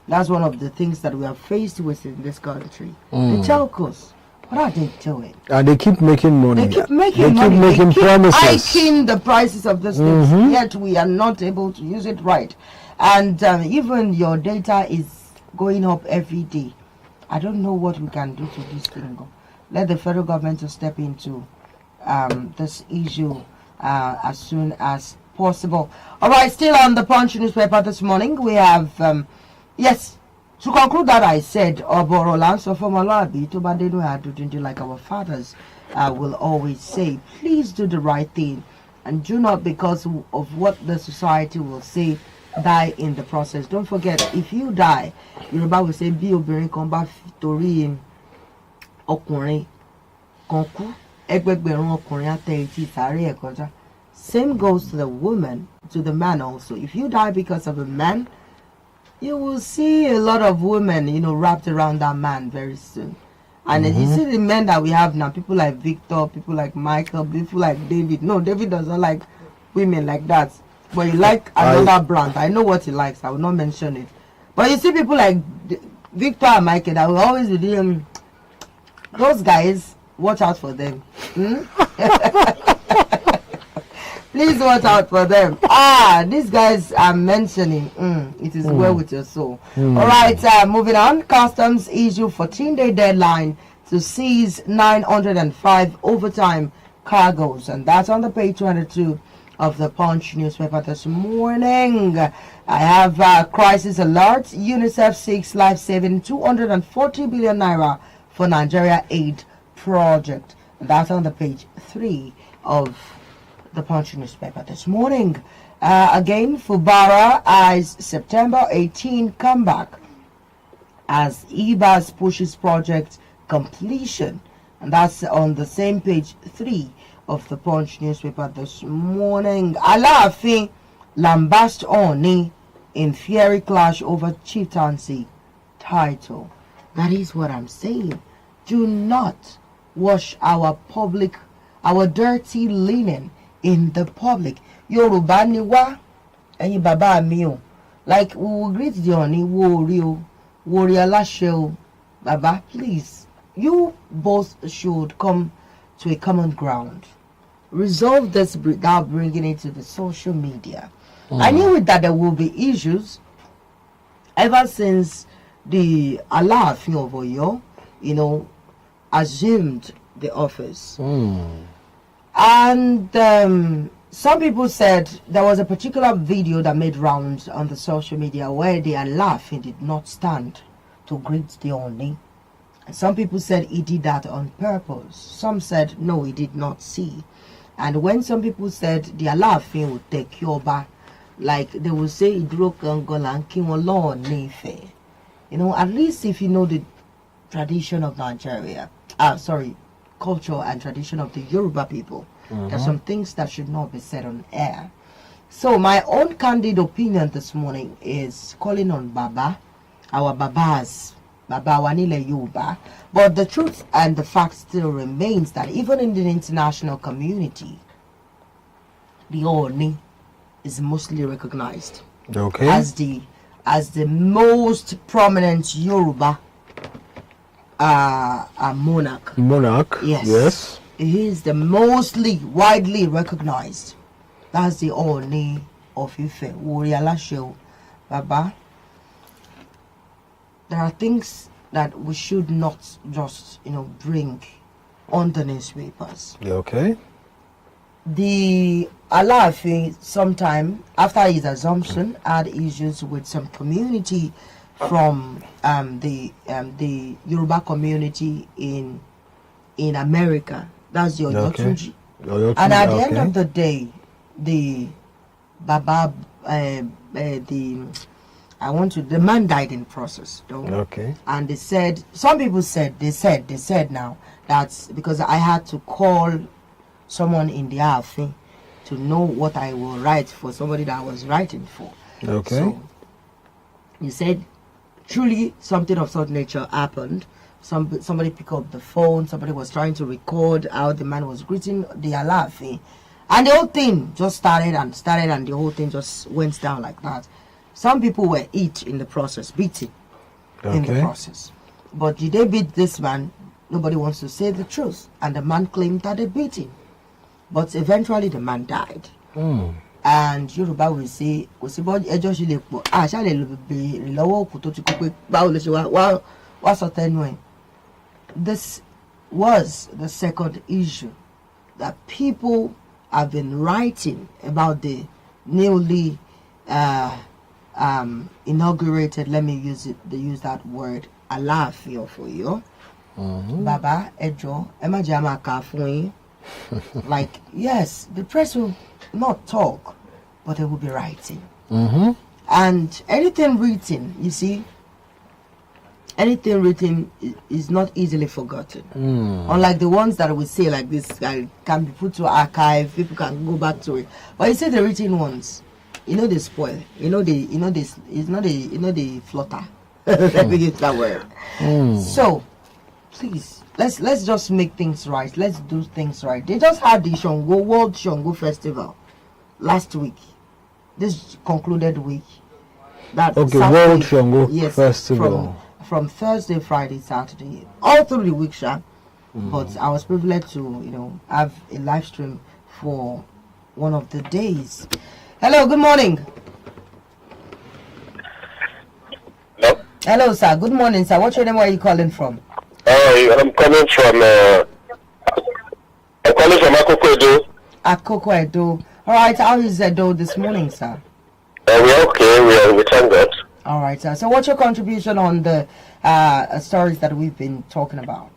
That's one of the things that we are faced with in this country. The telcos. What are they doing? And they keep making money. They keep making money. They keep making promises. Hiking the prices of these things, yet we are not able to use it right. And even your data is going up every day. I don't know what we can do to this thing. Let the federal government to step into this issue as soon as possible. All right, still on the Punch newspaper this morning, we have, yes, to conclude that I said, Oborolan so from Malabi to Bandenu had like our fathers will always say, please do the right thing and do not because of what the society will say die in the process. Don't forget, if you die, Yoruba will say, Bi obirin kan ba tori ọkùnrin kan kú, ẹgbẹgbẹ̀rún ọkùnrin ate eti sare e kọjá. Same goes to the woman, to the man also. If you die because of a man, you will see a lot of women, wrapped around that man very soon. And you see the men that we have now, people like Victor, people like Michael, people like David. No, David doesn't like women like that. But he like another brand. I know what he likes. I will not mention it. But you see people like Victor and Michael that will always be doing. Those guys, watch out for them. Please watch out for them. These guys are mentioning. It is well with your soul. All right, moving on. Customs issue 14-day deadline to seize 905 overtime cargoes. And that's on the page 22 of the Punch newspaper this morning. I have crisis alert. UNICEF seeks life-saving 240 billion naira for Nigeria aid project. And that's on the page 3 of the Punch newspaper this morning. Again, Fubara eyes September 18 comeback. as EBAS pushes project completion. And that's on the same page 3 of the Punch newspaper this morning. Alaafin lambast Oni in fiery clash over chieftaincy title. That is what I'm saying. Do not wash our dirty linen in the public. Yoruba ni wa, ẹ̀yin bàbá mi o. Like, we will greet the Oni, Warrior Alashe, Baba, please. You both should come to a common ground. Resolve this without bringing it to the social media. I knew that there will be issues ever since the Alaafin of Oyo, assumed the office. And some people said there was a particular video that made rounds on the social media where the Alaafin did not stand to greet the Oni. And some people said he did that on purpose. Some said no, he did not see. And when some people said the Alaafin would take you back, like they will say, at least if you know the tradition of Nigeria, culture and tradition of the Yoruba people, there's some things that should not be said on air. So my own candid opinion this morning is calling on Baba, our Babas, Baba Wanile Yoruba. But the truth and the fact still remains that even in the international community, the Oni is mostly recognized as the most prominent Yoruba monarch. Yes. He is the mostly widely recognized. That's the Oni of Ife, Warrior Alashe, Baba. There are things that we should not just, bring on the newspapers. The Alaafin, sometime after his assumption, had issues with some community from the Yoruba community in America. That's the Oyotunji. And at the end of the day, the Baba, the man died in process. And they said, some people said, they said now, that's because I had to call someone in the Afin to know what I will write for somebody that I was writing for. So he said, truly something of such nature happened. Somebody picked up the phone, somebody was trying to record how the man was greeting the Alaafin. And the whole thing just started and the whole thing just went down like that. Some people were beaten in the process. But did they beat this man? Nobody wants to say the truth. And the man claimed that they beat him. But eventually the man died. And Yoruba will say, this was the second issue that people have been writing about the newly inaugurated, let me use that word, Alaafin for you. Baba Ejo, Emma Jama Kafui. Like, yes, the press will not talk, but they will be writing. And anything written, you see, anything written is not easily forgotten. Unlike the ones that we say like this can be put to archive, people can go back to it. But you see the written ones, they spoil. They flutter. Let me use that word. So, please, let's just make things right. Let's do things right. They just had the World Shango Festival last week. This concluded week. World Shango Festival. From Thursday, Friday, Saturday, all through the week, But I was privileged to, have a live stream for one of the days. Hello, good morning. Hello, sir. Good morning, sir. What's your name? Where are you calling from? I'm calling from Akoko Edo. Akoko Edo. All right. How is Edo this morning, sir? We're okay. We thank God. All right, sir. So what's your contribution on the stories that we've been talking about?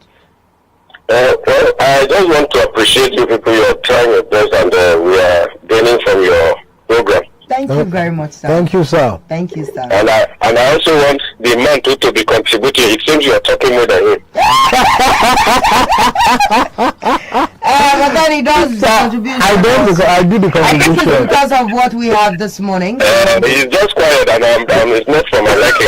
Well, I just want to appreciate you people. You're trying your best, and we are gaining from your program. Thank you very much, sir. Thank you, sir. Thank you, sir. And I also want the man to be contributing. It seems you are talking more than him. But then he does the contribution. I do the I think it's contribution. because of what we have this morning. He's just quiet, and it's not for my liking.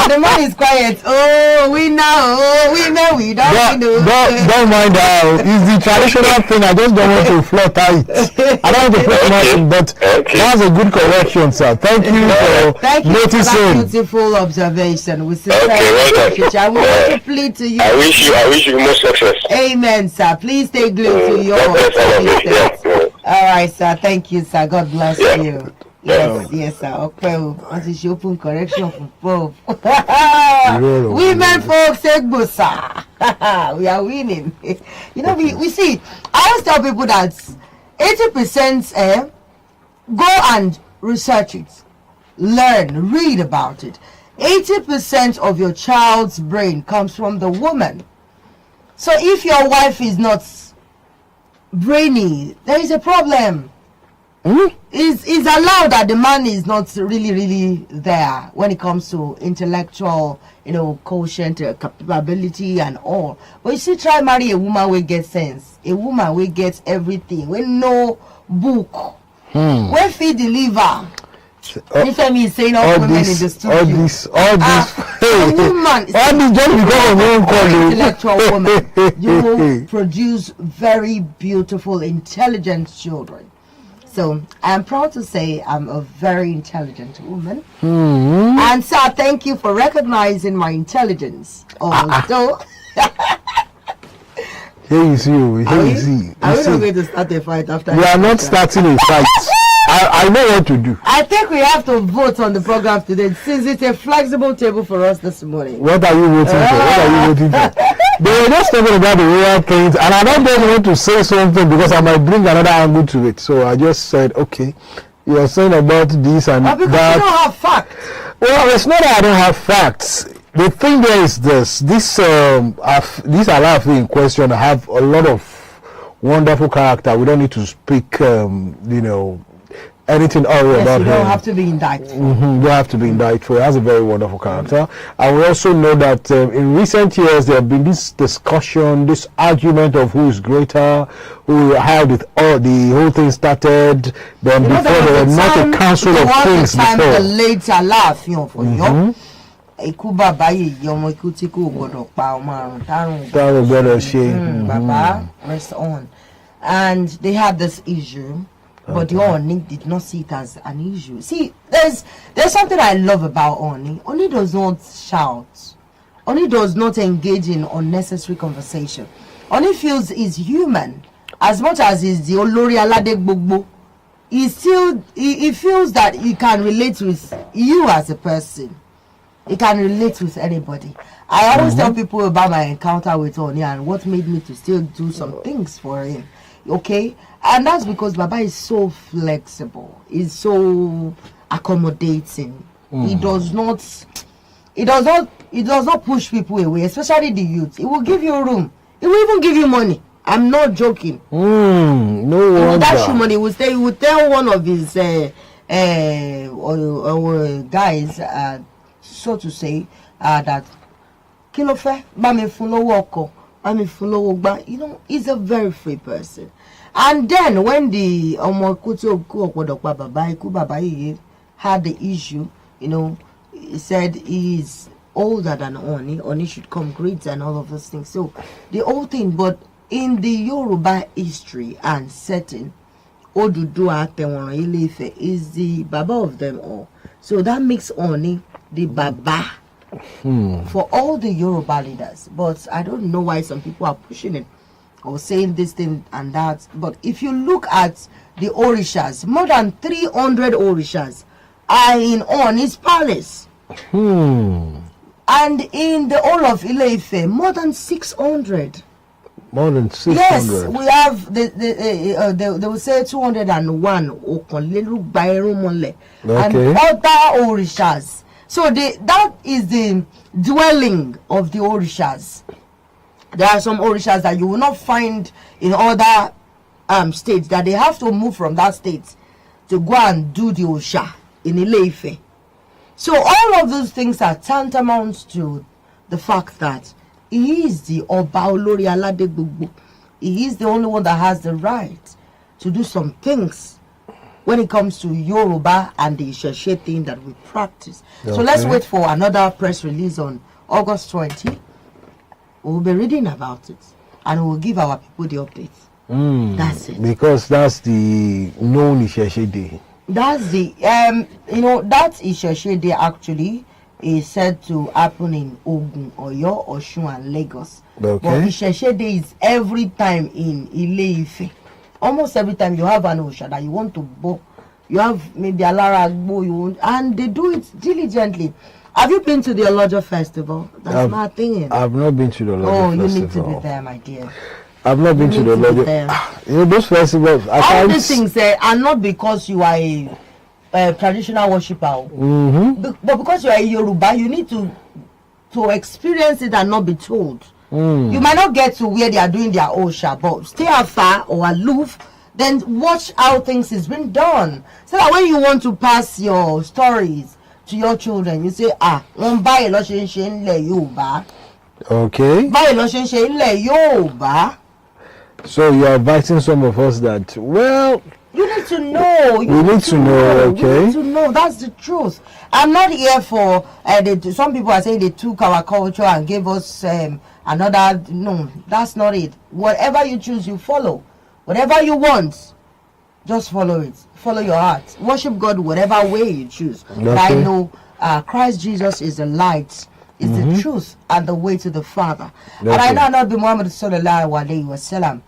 The man is quiet. Oh, we know. We know. We don't know. Don't mind how. It's the traditional thing. I just don't want to flutter it. I don't want to flutter nothing, but that's a good correction, sir. Thank you for Thank you for that noticing. beautiful observation. We Okay, well done. I will want to plead to you. I wish you more success. Amen, sir. Please stay glued to your God bless all of you. services. All right, sir. Thank you, sir. God bless Yeah. you. Yes, sir. Okay, what is your open correction for both? Women folks say sir. We are winning. You know, we see. I always tell people that 80% go and research it, learn, read about it. 80% of your child's brain comes from the woman. So if your wife is not brainy, there is a problem. It's allowed that the man is not really there when it comes to intellectual, quotient, capability and all. But you see, try marry a woman will get sense, a woman will get everything, we no book, where feed deliver. This time he's saying all women in the studio. All this. A woman, All this just because of one call. intellectual woman, you will produce very beautiful, intelligent children. So I'm proud to say I'm a very intelligent woman. And sir, thank you for recognizing my intelligence. Although Here you see. Here you see. are we not going to start a fight after? We are not starting a fight. I know what to do. I think we have to vote on the program today, since it's a flexible table for us this morning. What are you voting for? What are you voting for? They were just talking about the royal things, and I don't just want to say something because I might bring another angle to it. So I just said, okay, you're saying about this and But because that. you don't have facts. Well, it's not that I don't have facts. The thing there is this Alaafin in question have a lot of wonderful character. We don't need to speak, anything about You him. don't have to be indicted. You don't have to be indicted for. He has a very wonderful character. And we also know that in recent years there have been this discussion, this argument of who is greater, how the whole thing started. Then before there was not a council of kings the before. late Alaafin for you. Ikú bàbá yìí ọmọ ikú tí kò gbọdọ̀ pa ọmọ àrùn tárùn bàbá rest on, and they had this issue. But the Oni did not see it as an issue. See, there's something I love about Oni. Oni does not shout. Oni does not engage in unnecessary conversation. Oni feels he's human. As much as he's the Olori Alade Gbogbo, he feels that he can relate with you as a person. He can relate with anybody. I always tell people about my encounter with Oni and what made me to still do some things for him. Okay, and that's because Baba is so flexible. He's so accommodating. He does not push people away, especially the youth. He will give you room. He will even give you money. I'm not joking. No wonder. That's you money. He will tell one of his guys, so to say, that Kilofe, Bami Fulowo Oko. He's a very free person. And then when the had the issue, he said he's older than Oni should come great and all of those things. So the whole thing, but in the Yoruba history and setting, Oduduwa Atewon Ile-Ife is the Baba of them all. So that makes Oni the Baba for all the Yoruba leaders. But I don't know why some people are pushing it or saying this thing and that. But if you look at the Orishas, more than 300 Orishas are in Oni's palace. And in the whole of Ile-Ife, more than 600. More than 600. Yes, we have they will say 201 okay. And other Orishas. So that is the dwelling of the Orishas. There are some Orishas that you will not find in other states, that they have to move from that state to go and do the Osha in Ile-Ife. So all of those things are tantamount to the fact that he is the Oba Olori Alade Gbogbo. He is the only one that has the right to do some things when it comes to Yoruba and the Isheshe thing that we practice. Okay. So let's wait for another press release on August 20. We'll be reading about it and we'll give our people the updates. That's it. Because that's the known Isheshe Day. That's the that Isheshe Day actually is said to happen in Ogun, Oyo, Osun, and Lagos. Okay. But Isheshe Day is every time in Ile-Ife. Almost every time you have an Osha that you want to bow, you have maybe a Lara Agbo, and they do it diligently. Have you been to the Olojo Festival? That's my thing. I've not been to the Olojo Festival. Oh, you need to be there, my dear. I've not been to the Olojo. You know, those festivals. All these things are not because you are a traditional worshipper. But because you are a Yoruba, you need to experience it and not be told. You might not get to where they are doing their Osha, but stay afar or aloof, then watch how things is being done. So that when you want to pass your stories to your children, you say, wọ́n báyìí ló ṣe ń ṣe nílẹ̀ Yorùbá. Okay. Báyìí ló ṣe ń ṣe nílẹ̀ Yorùbá. So you are advising some of us that, well, you need to know. We need to know, okay? You need to know. That's the truth. I'm not here for, some people are saying they took our culture and gave us another. No, that's not it. Whatever you choose, you follow. Whatever you want, just follow it. Follow your heart. Worship God whatever way you choose. Okay. But I know Christ Jesus is the light, is the truth, and the way to the Father. Okay. And I know not be Muhammad sallallahu alaihi wasallam.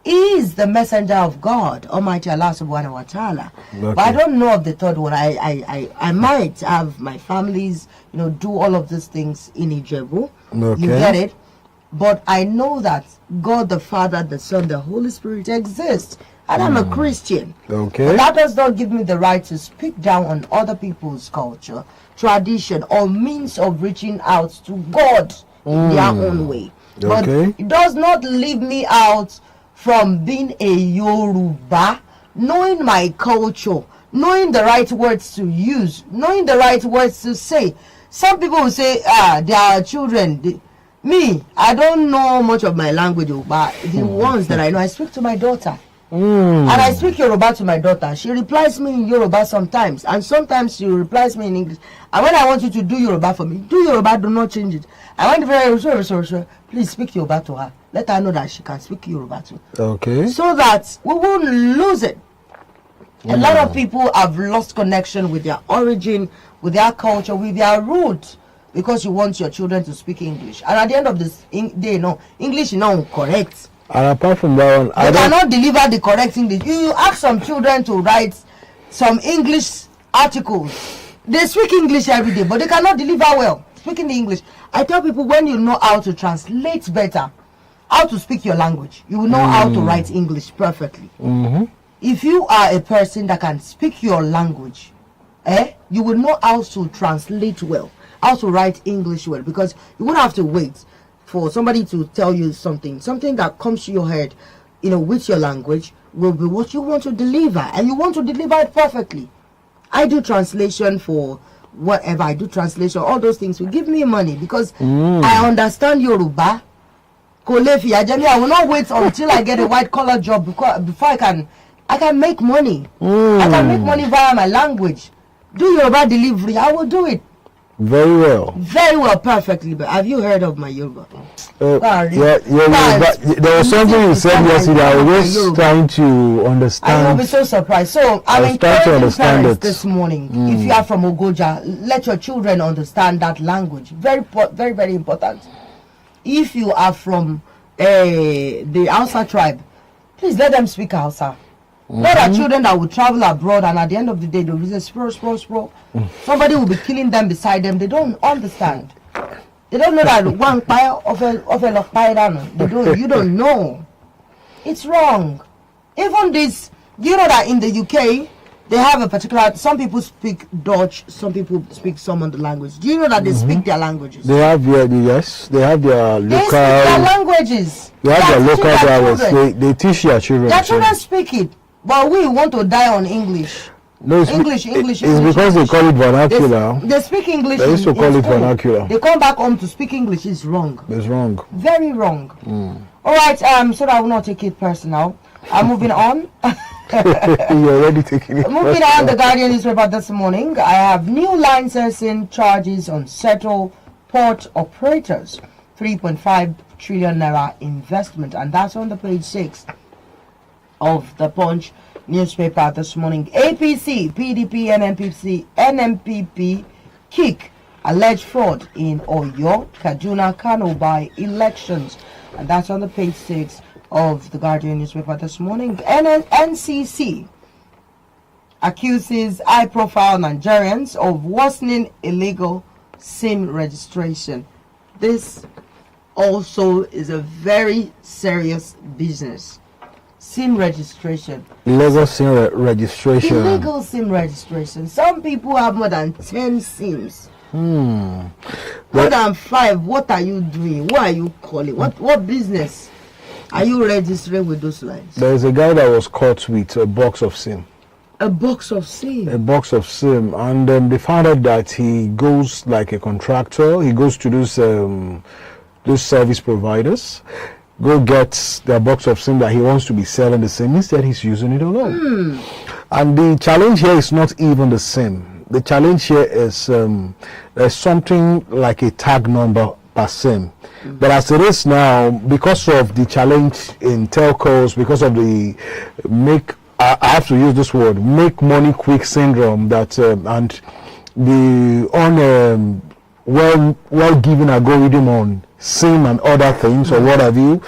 He is the messenger of God, Almighty Allah subhanahu wa ta'ala. Okay. But I don't know of the third one. I might have my families, do all of these things in Ijebu. Okay. You get it? But I know that God the Father, the Son, the Holy Spirit exists. And I'm a Christian. Okay. But that does not give me the right to speak down on other people's culture, tradition, or means of reaching out to God in their own way. Okay. But it does not leave me out from being a Yoruba, knowing my culture, knowing the right words to use, knowing the right words to say. Some people will say, they are children. Me, I don't know much of my language, but the ones that I know, I speak to my daughter. And I speak Yoruba to my daughter. She replies me in Yoruba sometimes, and sometimes she replies me in English. And when I want you to do Yoruba for me, do Yoruba, do not change it. I want very please speak Yoruba to her. Let her know that she can speak Yoruba too. Okay. So that we won't lose it. A lot of people have lost connection with their origin, with their culture, with their roots, because you want your children to speak English. And at the end of this day, English is not correct. And apart from that one, they cannot deliver the correct English. You ask some children to write some English articles. They speak English every day, but they cannot deliver well speaking the English. I tell people, when you know how to translate better, how to speak your language, you will know how to write English perfectly. If you are a person that can speak your language, you will know how to translate well, how to write English well, because you won't have to wait for somebody to tell you something that comes to your head, with your language will be what you want to deliver, and you want to deliver it perfectly. I do translation for whatever. I do translation, all those things will give me money because I understand Yoruba. I will not wait until I get a white collar job before I can make money. I can make money via my language. Do Yoruba delivery, I will do it. Very well, perfectly. But have you heard of my Yoruba? There was something you said yesterday. I was just trying to understand. I will be so surprised. So I'm encouraging parents this morning. If you are from Ogoja, let your children understand that language. Very, very, very important. If you are from the Hausa tribe, please let them speak Hausa. Not our children that will travel abroad and at the end of the day they will say spro. Somebody will be killing them beside them. They don't understand. They don't know that one pie of a pie. You don't know. It's wrong. Even this, you know that in the UK they have a particular. Some people speak Dutch. Some people speak some other language. Do you know that they speak their languages? They have their They have their local. They speak their languages. They have their local dialects. They teach their children. Their children speak it. But we want to die on English. No, it's English. It's because they call it vernacular. They speak English. They used to call in it school. vernacular. They come back home to speak English. It's wrong. It's wrong. Very wrong. All right. So that I will not take it personal. I'm moving on. You're already taking it. Moving on, the Guardian newspaper this morning. I have new licensing charges on settle port operators. 3.5 trillion naira investment, and that's on the page 6 of the Punch newspaper this morning. APC, PDP, NMPP kick alleged fraud in Oyo, Kaduna, Kano by elections, and that's on the page 6 of the Guardian newspaper this morning. NCC accuses high-profile Nigerians of worsening illegal SIM registration. This also is a very serious business. SIM registration. Illegal SIM registration. Illegal SIM registration. Some people have more than 10 SIMs. More than 5. What are you doing? What are you calling? What business are you registering with those lines? There is a guy that was caught with a box of SIM. A box of SIM. A box of SIM, and they found out that he goes like a contractor. He goes to those service providers, go get their box of SIM that he wants to be selling the SIM. Instead, he's using it alone. And the challenge here is not even the SIM. The challenge here is there's something like a tag number per SIM. But as it is now, because of the challenge in telcos, because of the I have to use this word, make money quick syndrome, that and the well-given algorithm on SIM and other things or what have you,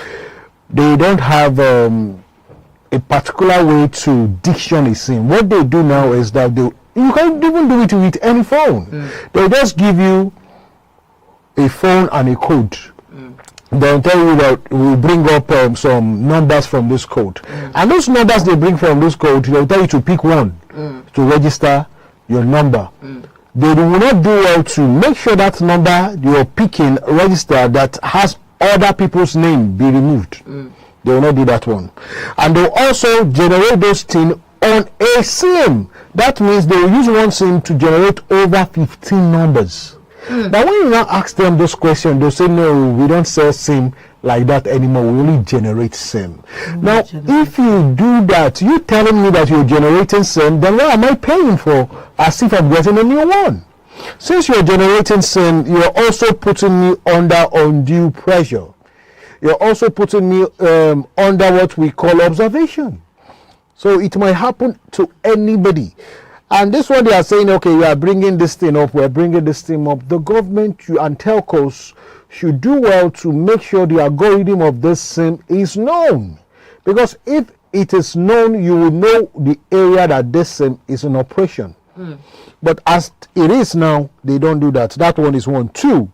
they don't have a particular way to diction a SIM. What they do now is that you can't even do it with any phone. They just give you a phone and a code. They'll tell you that we'll bring up some numbers from this code. And those numbers they bring from this code, they'll tell you to pick one to register your number. They will not do well to make sure that number you're picking register that has other people's name be removed. They will not do that one. And they'll also generate those things on a SIM. That means they will use one SIM to generate over 15 numbers. Now when you now ask them those questions, they'll say, no, we don't sell SIM like that anymore. We only generate SIM. Now, if you do that, you telling me that you're generating SIM, then what am I paying for? As if I'm getting a new one. Since you're generating SIM, you're also putting me under undue pressure. You're also putting me under what we call observation. So it might happen to anybody. And this one they are saying, okay, we are bringing this thing up, we're bringing this thing up. The government and telcos should do well to make sure the algorithm of this SIM is known. Because if it is known, you will know the area that this SIM is in operation. But as it is now, they don't do that. That one is one. 2,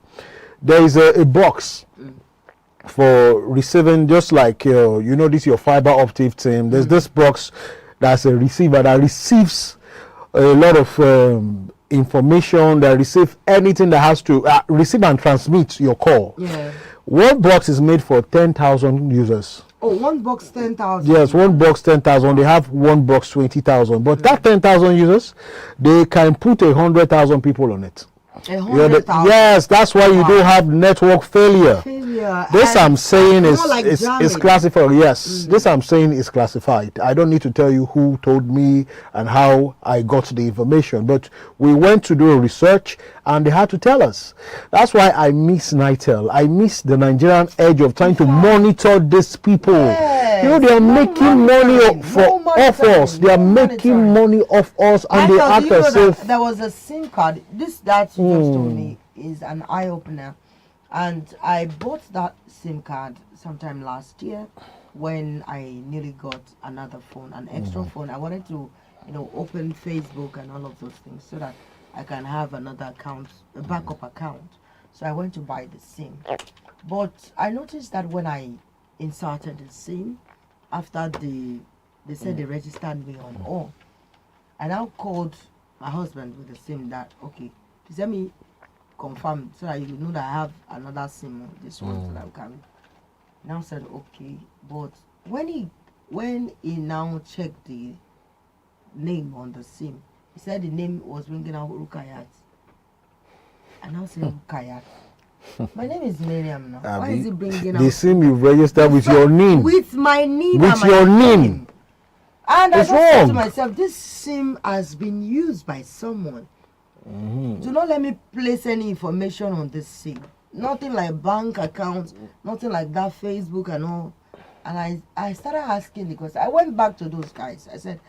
there is a box for receiving, just like, this is your fiber optic SIM. There's this box that's a receiver that receives a lot of information, that receive anything that has to receive and transmit your call. One box is made for 10,000 users. Oh, one box 10,000. Yes, one box 10,000. They have one box 20,000. But that 10,000 users, they can put 100,000 people on it. 100,000. Yes, that's why you do have network failure. This I'm saying is classified. Yes, this I'm saying is classified. I don't need to tell you who told me and how I got the information, but we went to do a research and they had to tell us. That's why I miss NITEL. I miss the Nigerian edge of trying to monitor these people. They are making money off us. They are making money off us, and they act as if there was a SIM card. That you just told me is an eye opener. And I bought that SIM card sometime last year when I nearly got another phone, an extra phone. I wanted to, open Facebook and all of those things so that I can have another account, a backup account. So I went to buy the SIM. But I noticed that when I inserted the SIM, after they said they registered me on all, I now called my husband with the SIM that, okay, please let me confirm so that you know that I have another SIM on this one so that I can. Now said okay, but when he now checked the name on the SIM. He said the name was bringing out Rukayat. And I said Rukayat. My name is Miriam now. Why is it bringing out? The SIM you registered with your name. With my name. With your name. And I it's just wrong. said to myself, this SIM has been used by someone. Do not let me place any information on this SIM. Nothing like bank accounts, nothing like that, Facebook and all. And I started asking because I went back to those guys. I said,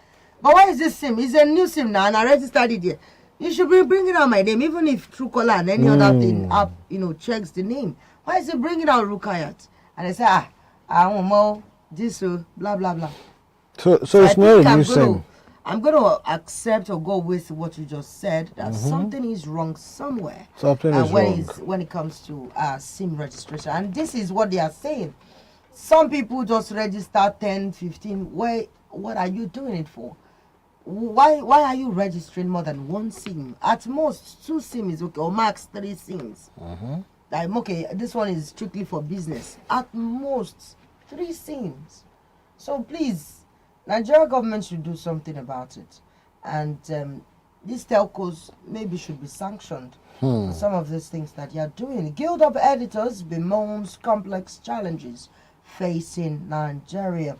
but why is this SIM? It's a new SIM now and I registered it here. You should be bringing out my name, even if Truecaller and any other thing app, checks the name. Why is it bringing out Rukayat? And I said, I don't know, this, blah, blah, blah. So it's not a new SIM. I'm going to accept or go with what you just said, that something is wrong somewhere. Something is wrong. When it comes to SIM registration. And this is what they are saying. Some people just register 10, 15. What are you doing it for? Why are you registering more than one SIM? At most, 2 SIM is okay, or max 3 SIMs. I'm okay, this one is strictly for business. At most, 3 SIMs. So please, Nigeria government should do something about it. And these telcos maybe should be sanctioned for some of these things that they are doing. Guild of Editors bemoans complex challenges facing Nigeria.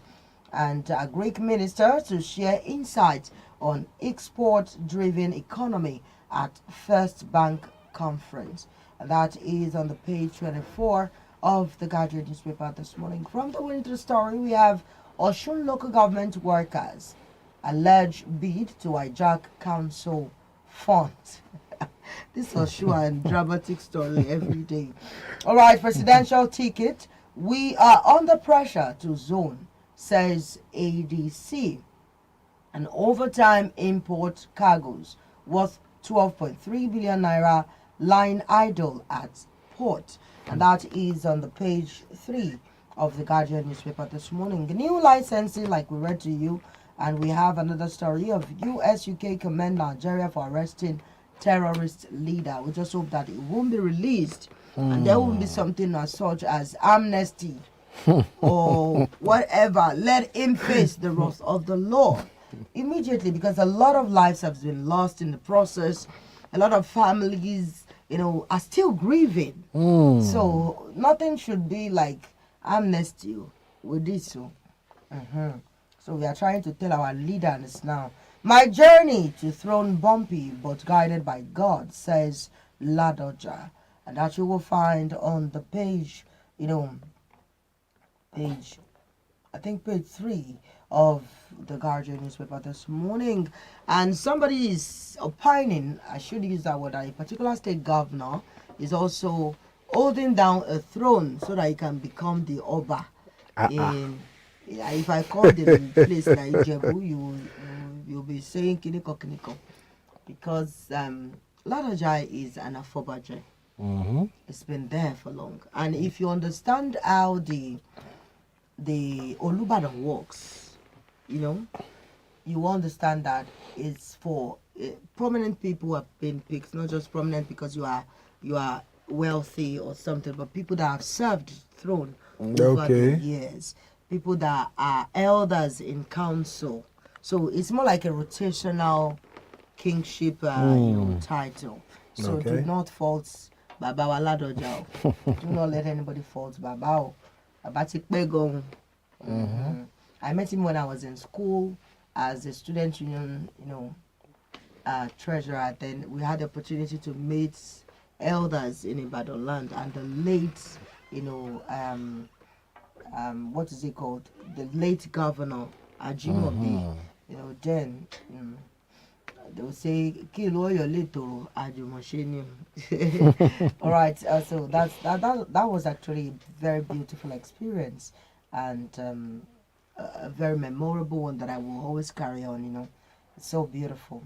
And a Greek minister to share insights on export-driven economy at First Bank Conference. And that is on the page 24 of the Guardian newspaper this morning. From the winter story, we have Osun local government workers alleged bid to hijack council funds. This Osun and dramatic story every day. All right, presidential ticket. We are under pressure to zone, says ADC. And overtime import cargoes worth 12.3 billion naira lying idle at port. And that is on the page 3 of the Guardian newspaper this morning. The new licensing, like we read to you, and we have another story of US-UK commend Nigeria for arresting terrorist leader. We just hope that it won't be released and there won't be something as such as amnesty or whatever. Let him face the wrath of the law immediately, because a lot of lives have been lost in the process. A lot of families, are still grieving. So nothing should be like amnesty with this. So we are trying to tell our leaders now. My journey to throne bumpy but guided by God, says Ladoja. And that you will find on the page, page 3 of the Guardian newspaper this morning. And somebody is opining, I should use that word, a particular state governor is also holding down a throne so that he can become the Oba. If I call the place like Ijebu, you'll be saying Kiniko Kiniko. Because Ladoja is an Afobaje. It's been there for long. And if you understand how the Olubadan works, you understand that it's for prominent people who have been picked, not just prominent because you are wealthy or something, but people that have served throne over the years, people that are elders in council. So it's more like a rotational kingship title. So do not fault Baba Waladoja. Do not let anybody fault Baba. I met him when I was in school as a student union, treasurer. Then we had the opportunity to meet elders in Ibadan land, and the late, what is it called? The late governor Ajimobi. Then they will say, "Kill your little Ajimosheni." All right. So that was actually a very beautiful experience, and a very memorable one that I will always carry on. It's so beautiful.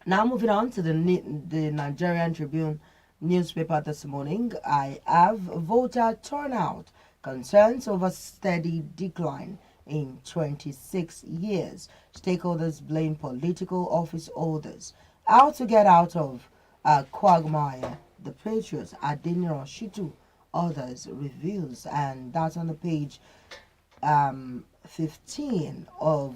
Now moving on to the Nigerian Tribune newspaper this morning, I have voter turnout concerns over steady decline in 26 years. Stakeholders blame political office holders. How to get out of quagmire, the Patriots, Adeniran Shitu, others reveals, and that's on the page 15 of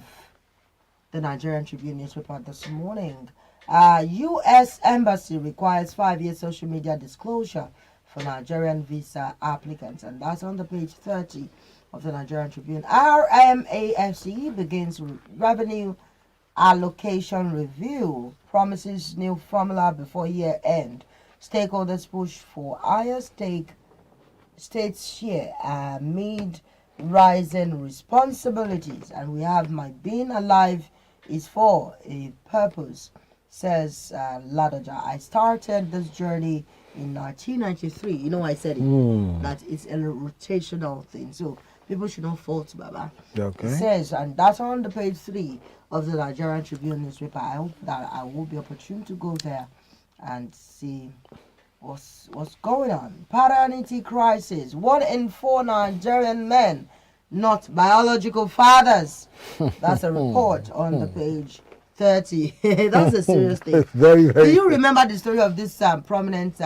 the Nigerian Tribune newspaper this morning. U.S. Embassy requires 5-year social media disclosure for Nigerian visa applicants, and that's on the page 30 of the Nigerian Tribune. RMAFC begins revenue allocation review, promises new formula before year end. Stakeholders push for higher states share amid rising responsibilities. And we have my being alive is for a purpose, says Ladoja. I started this journey in 1993. You know, I said it, that it's a rotational thing. So people should not fault Baba. Okay. It says, and that's on the page 3 of the Nigerian Tribune newspaper. I hope that I will be opportune to go there and see what's going on. Paternity crisis. 1 in 4 Nigerian men not biological fathers. That's a report on the page 30. That's a serious thing. Very, very. Do you remember the story of this prominent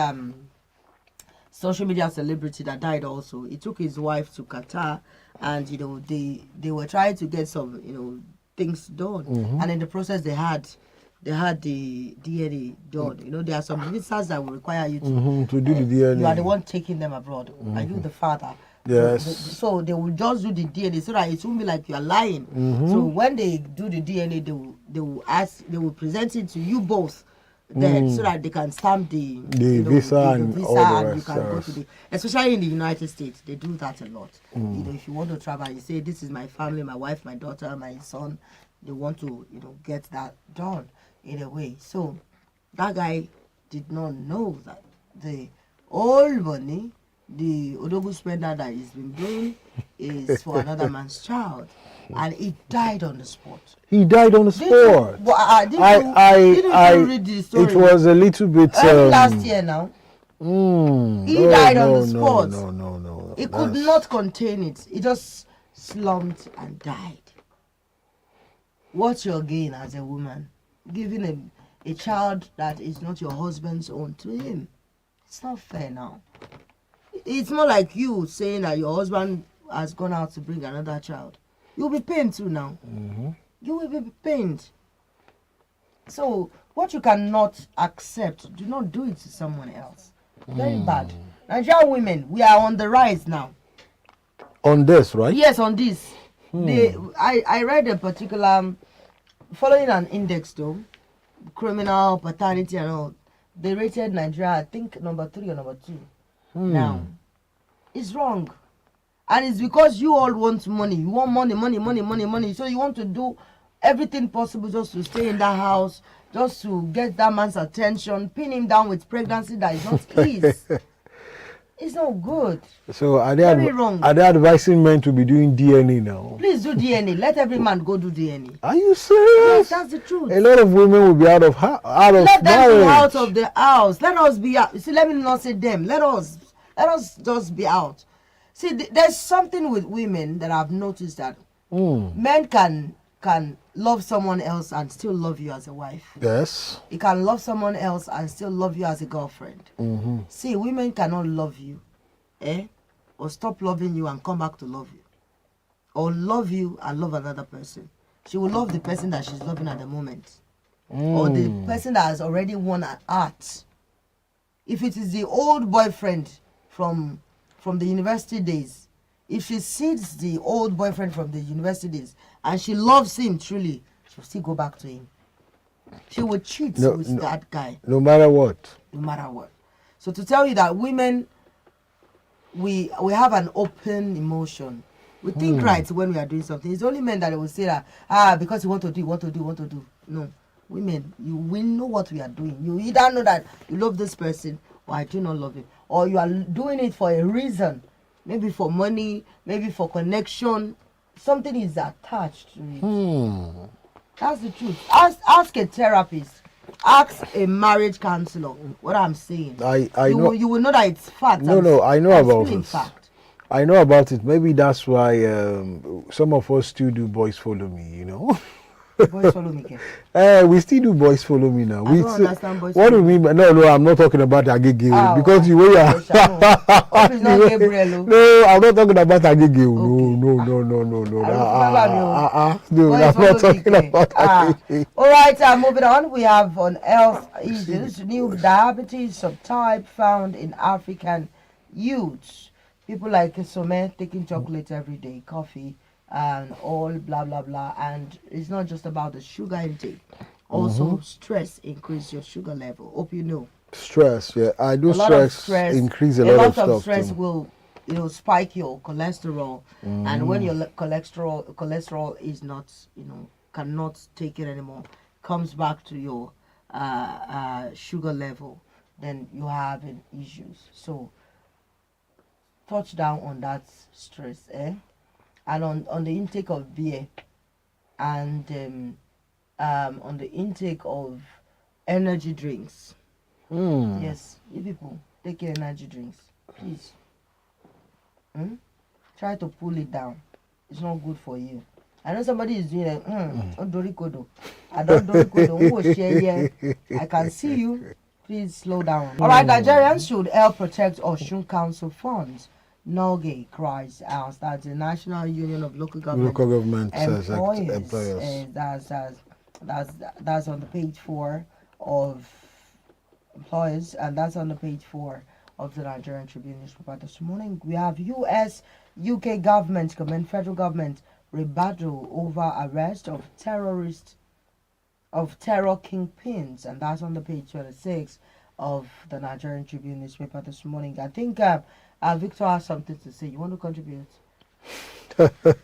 social media celebrity that died also? He took his wife to Qatar, and they were trying to get some things done, and in the process they had the DNA done. There are some visas that will require you to do the DNA. You are the one taking them abroad. Are you the father? Yes. So they will just do the DNA so that it won't be like you are lying. So when they do the DNA, they will present it to you both, then so that they can stamp the visa and all the rest, you can go to especially in the United States, they do that a lot. If you want to travel, you say this is my family, my wife, my daughter, my son. They want to get that done in a way. So that guy did not know that the old money, the Odogu spender that he's been doing, is for another man's child, and he died on the spot. He died on the spot. Didn't you read the story? It was a little bit last year now. He died on the spot. No. He could not contain it. He just slumped and died. What's your gain as a woman? Giving a child that is not your husband's own to him. It's not fair now. It's more like you saying that your husband has gone out to bring another child. You'll be pained too now. You will be pained. So what you cannot accept, do not do it to someone else. Very bad. Nigerian women, we are on the rise now. On this, right? Yes, on this. I read a particular, following an index though, criminal, paternity and all. They rated Nigeria, I think, number 3 or number 2. Now, it's wrong. And it's because you all want money. You want money. So you want to do everything possible just to stay in that house, just to get that man's attention, pin him down with pregnancy that is not his. It's not good. So are wrong. Are they advising men to be doing DNA now? Please do DNA. Let every man go do DNA. Are you serious? Yes, that's the truth. A lot of women will be out of Let them marriage. be out of the house. Let us be out. See, let me not say them. Let us just be out. See, there's something with women that I've noticed that men can love someone else and still love you as a wife. Yes. He can love someone else and still love you as a girlfriend. See, women cannot love you, or stop loving you and come back to love you, or love you and love another person. She will love the person that she's loving at the moment, or the person that has already won an heart. If it is the old boyfriend from the university days, if she sees the old boyfriend from the university days and she loves him truly, she'll still go back to him. She will cheat with that guy. No matter what. No matter what. So to tell you that women, we have an open emotion. We think right when we are doing something. It's only men that will say that, because you want to do. No. Women, we know what we are doing. You either know that you love this person or I do not love him. Or you are doing it for a reason. Maybe for money, maybe for connection. Something is attached to it. That's the truth. Ask a therapist. Ask a marriage counselor what I'm saying. I know. You will know that it's fact. No, I know about it. Fact. I know about it. Maybe that's why some of us still do boys follow me, Boys follow me, Ke. We still do boys follow me now. I don't understand boys What do follow you mean? No, I'm not talking about Agege. Because you way Hope it's not Gabriel. No, I'm not talking about Agege. Okay. No. No, No, I'm not talking about Agege. All right, moving on. We have on health issues. New diabetes subtype found in African youths. People like Some taking chocolate every day, coffee, and all blah blah blah. And it's not just about the sugar intake. Also, stress increase your sugar level. Hope you know. Stress, yeah. I do A lot of stress increase a lot of stuff stress too. will spike your cholesterol, and when your cholesterol is not cannot take it anymore, comes back to your sugar level, then you have issues. So touch down on that stress, and on the intake of beer, and on the intake of energy drinks. Yes, you people take your energy drinks, please. Try to pull it down. It's not good for you. I know somebody is doing like, Dorikodo. I don't Dorikodo. Share here. I can see you. Please slow down. All right, Nigerians should help protect Osun Council funds. Noge cries out. That's the National Union of Local Government Employers. That's on the page 4 of employers, and that's on the page 4 of the Nigerian Tribune newspaper this morning. We have US, UK government, federal government rebuttal over arrest of terror kingpins, and that's on the page 26 of the Nigerian Tribune newspaper this morning. I think Victor has something to say. You want to contribute?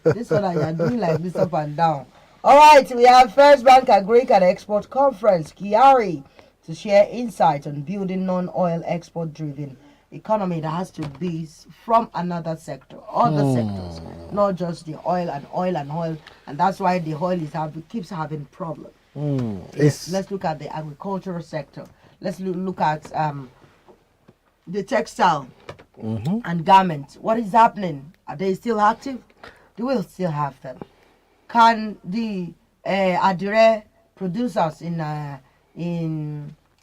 This one you're doing like this up and down. All right, we have First Bank Agric and Export Conference, Kiari, to share insights on building non-oil export-driven economy that has to be from another sector, other sectors, not just the oil, and that's why the oil keeps having problems. Yes, let's look at the agricultural sector. Let's look at the textile and garment. What is happening? Are they still active? They will still have them. Can the Adire producers in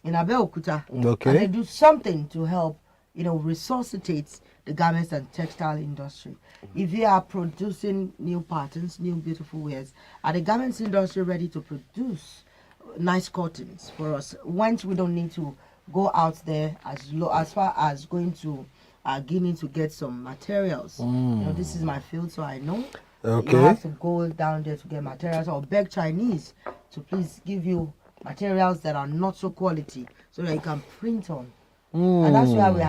Abeokuta can they do something to help resuscitate the garments and textile industry? If they are producing new patterns, new beautiful wares, are the garments industry ready to produce nice cottons for us? Once we don't need to go out there as far as going to Guinea to get some materials. This is my field, so I know. You have to go down there to get materials, or beg Chinese to please give you materials that are not so quality so that you can print on. And that's why we're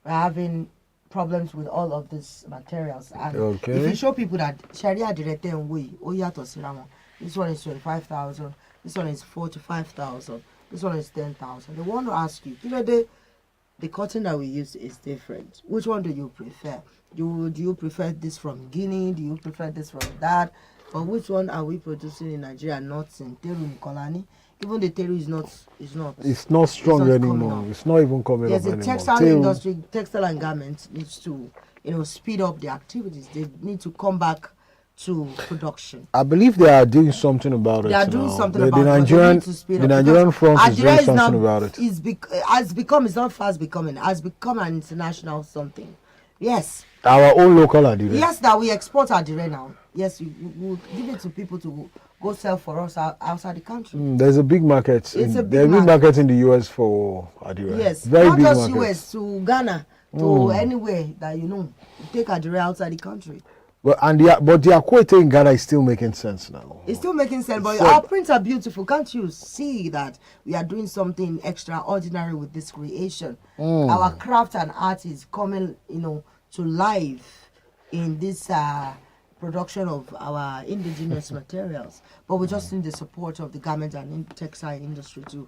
having problems with all of these materials. And if you show people that Sharia directed way, this one is 25,000, this one is 45,000, this one is 10,000. They want to ask you, the cotton that we use is different. Which one do you prefer? Do you prefer this from Guinea? Do you prefer this from that? But which one are we producing in Nigeria? Not in Teru Nikolani. Even the Teru is not. It's not strong anymore. It's not even coming up anymore. Yes, the textile industry, textile and garments needs to, speed up the activities. They need to come back to production. I believe they are doing something about it. They are doing something about it. The Nigerian front is doing something about it. It's not fast becoming. Has become an international something. Yes. Our own local Adire. Yes, that we export Adire now. Yes, we will give it to people to go sell for us outside the country. There's a big market. There's a big market in the US for Adire. Yes, very not big just market. US, to Ghana, to anywhere that take Adire outside the country. But the Akwete in Ghana is still making sense now. It's still making sense, but our prints are beautiful. Can't you see that we are doing something extraordinary with this creation? Our craft and art is coming, to life in this production of our indigenous materials. But we just need the support of the garment and textile industry to,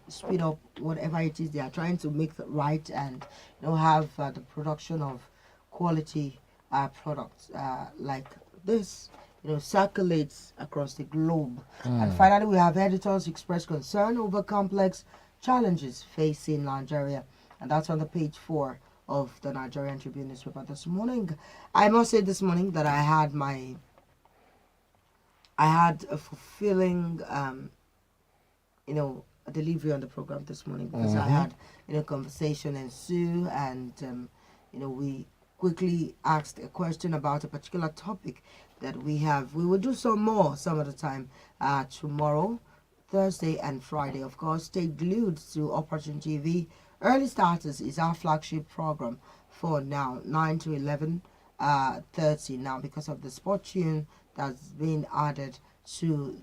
speed up whatever it is they are trying to make right, and have the production of quality products like this circulates across the globe. And finally, we have editors express concern over complex challenges facing Nigeria, and that's on the page 4 of the Nigerian Tribune newspaper this morning. I must say this morning that I had my I had a fulfilling, a delivery on the program this morning because I had, conversation ensue, and we quickly asked a question about a particular topic that we have. We will do some more some of the time tomorrow, Thursday and Friday. Of course, stay glued to Operatune TV. Early Starters is our flagship program for now, 9 to 11:30 now, because of the sport tune that's been added to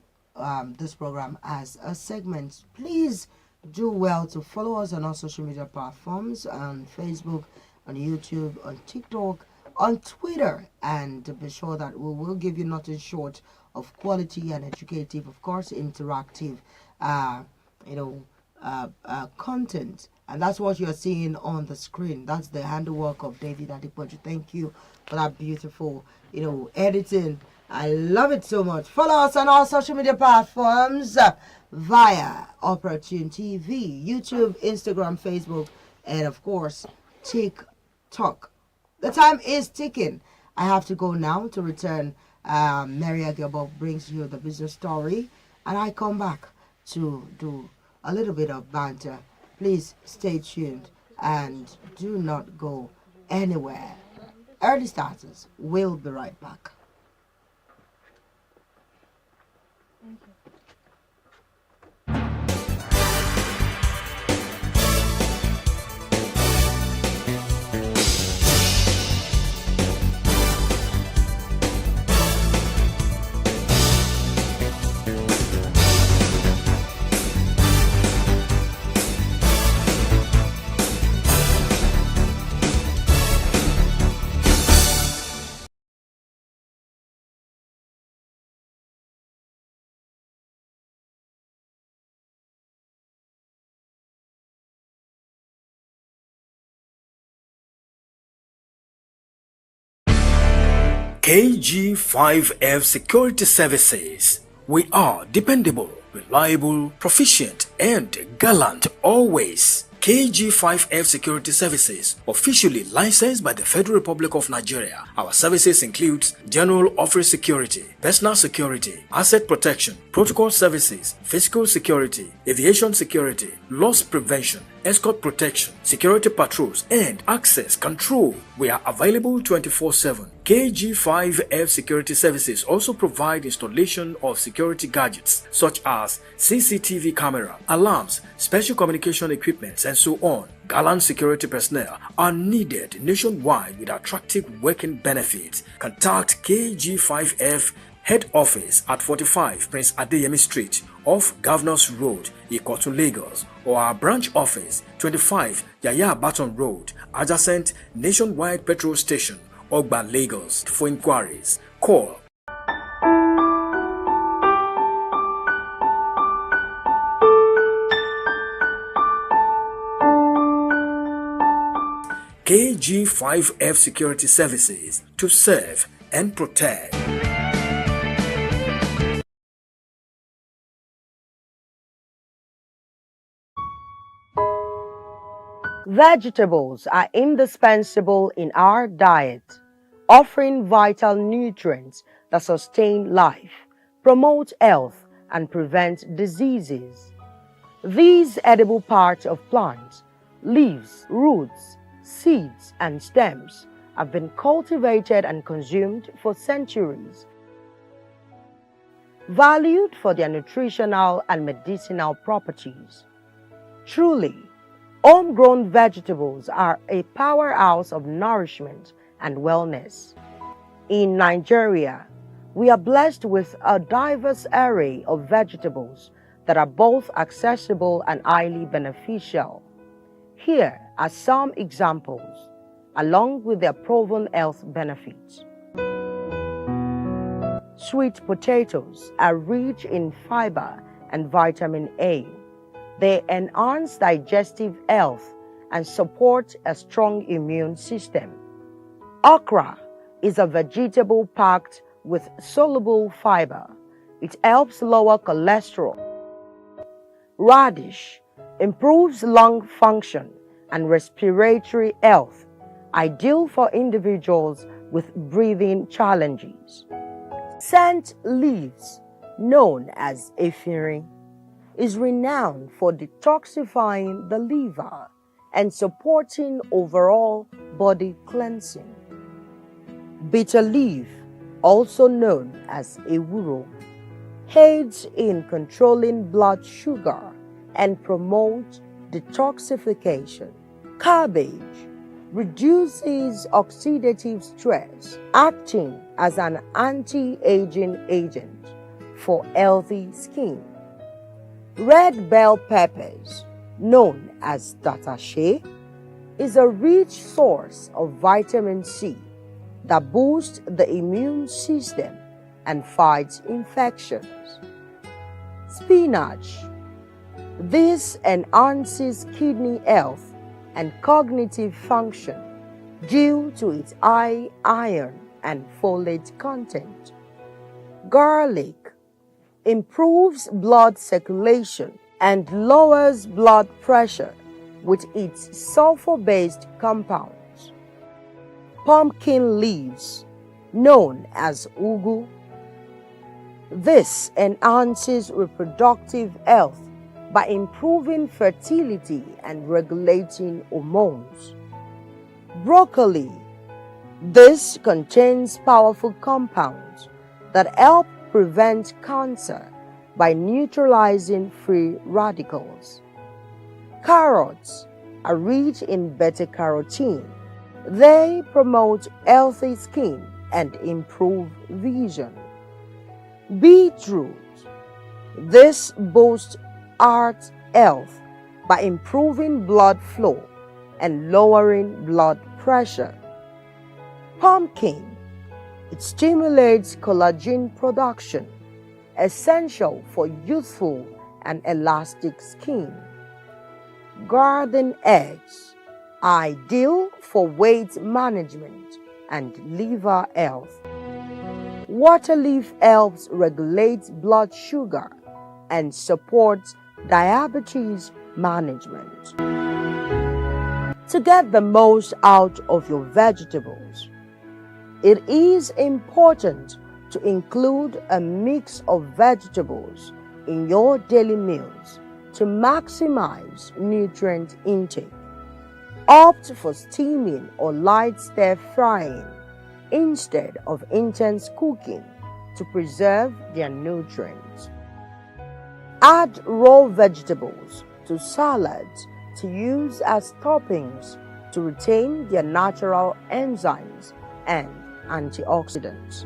this program as a segment. Please do well to follow us on our social media platforms, on Facebook, on YouTube, on TikTok, on Twitter, and be sure that we will give you nothing short of quality and educative, of course, interactive, content. And that's what you're seeing on the screen. That's the handiwork of David Adepoju. Thank you for that beautiful, editing. I love it so much. Follow us on all social media platforms via Operatune TV, YouTube, Instagram, Facebook, and of course, TikTok. The time is ticking. I have to go now to return. Mary Agilbo brings you the business story, and I come back to do a little bit of banter. Please stay tuned and do not go anywhere. Early Starters will be right back. KG5F Security Services. We are dependable, reliable, proficient, and gallant always. KG5F Security Services, officially licensed by the Federal Republic of Nigeria. Our services include general office security, personal security, asset protection, protocol services, physical security, aviation security, loss prevention, escort protection, security patrols, and access control. We are available 24/7. KG5F Security Services also provide installation of security gadgets such as CCTV camera, alarms, special communication equipment, and so on. Gallant security personnel are needed nationwide with attractive working benefits. Contact KG5F Head Office at 45 Prince Adeyemi Street off Governors Road, Ikotun, Lagos, or our branch office 25 Yaya Baton Road, adjacent Nationwide Petrol Station, Ogba, Lagos. For inquiries, call KG5F Security Services to serve and protect. Vegetables are indispensable in our diet, offering vital nutrients that sustain life, promote health, and prevent diseases. These edible parts of plants, leaves, roots, seeds, and stems have been cultivated and consumed for centuries. Valued for their nutritional and medicinal properties. Truly, homegrown vegetables are a powerhouse of nourishment and wellness. In Nigeria, we are blessed with a diverse array of vegetables that are both accessible and highly beneficial. Here are some examples, along with their proven health benefits. Sweet potatoes are rich in fiber and vitamin A. They enhance digestive health and support a strong immune system. Okra is a vegetable packed with soluble fiber. It helps lower cholesterol. Radish improves lung function and respiratory health, ideal for individuals with breathing challenges. Scent leaves known as ephedrine, is renowned for detoxifying the liver and supporting overall body cleansing. Bitter leaf, also known as ewuro, aids in controlling blood sugar and promotes detoxification. Cabbage reduces oxidative stress, acting as an anti-aging agent for healthy skin. Red bell peppers, known as tatashe, is a rich source of vitamin C that boosts the immune system and fights infections. Spinach. This enhances kidney health and cognitive function due to its high iron and folate content. Garlic improves blood circulation and lowers blood pressure with its sulfur-based compounds. Pumpkin leaves, known as ugu. This enhances reproductive health by improving fertility and regulating hormones. Broccoli. This contains powerful compounds that help prevent cancer by neutralizing free radicals. Carrots are rich in beta-carotene. They promote healthy skin and improve vision. Beetroot. This boosts heart health by improving blood flow and lowering blood pressure. Pumpkin. It stimulates collagen production, essential for youthful and elastic skin. Garden eggs, ideal for weight management and liver health. Water leaf helps regulate blood sugar and supports diabetes management. To get the most out of your vegetables, it is important to include a mix of vegetables in your daily meals to maximize nutrient intake. Opt for steaming or light stir frying instead of intense cooking to preserve their nutrients. Add raw vegetables to salads to use as toppings to retain their natural enzymes and antioxidants.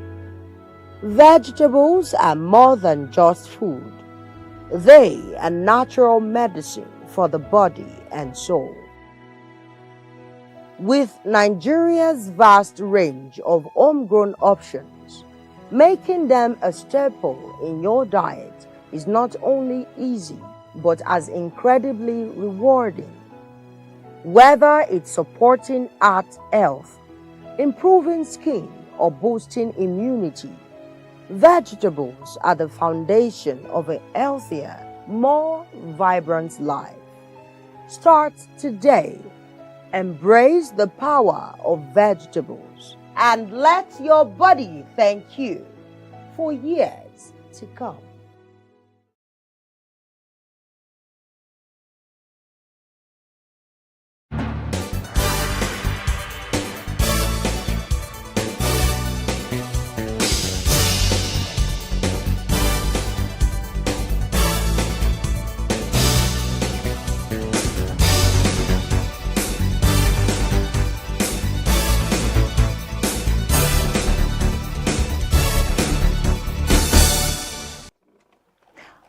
Vegetables are more than just food. They are natural medicine for the body and soul. With Nigeria's vast range of homegrown options, making them a staple in your diet is not only easy, but as incredibly rewarding. Whether it's supporting heart health, improving skin, or boosting immunity, vegetables are the foundation of a healthier, more vibrant life. Start today. Embrace the power of vegetables and let your body thank you for years to come.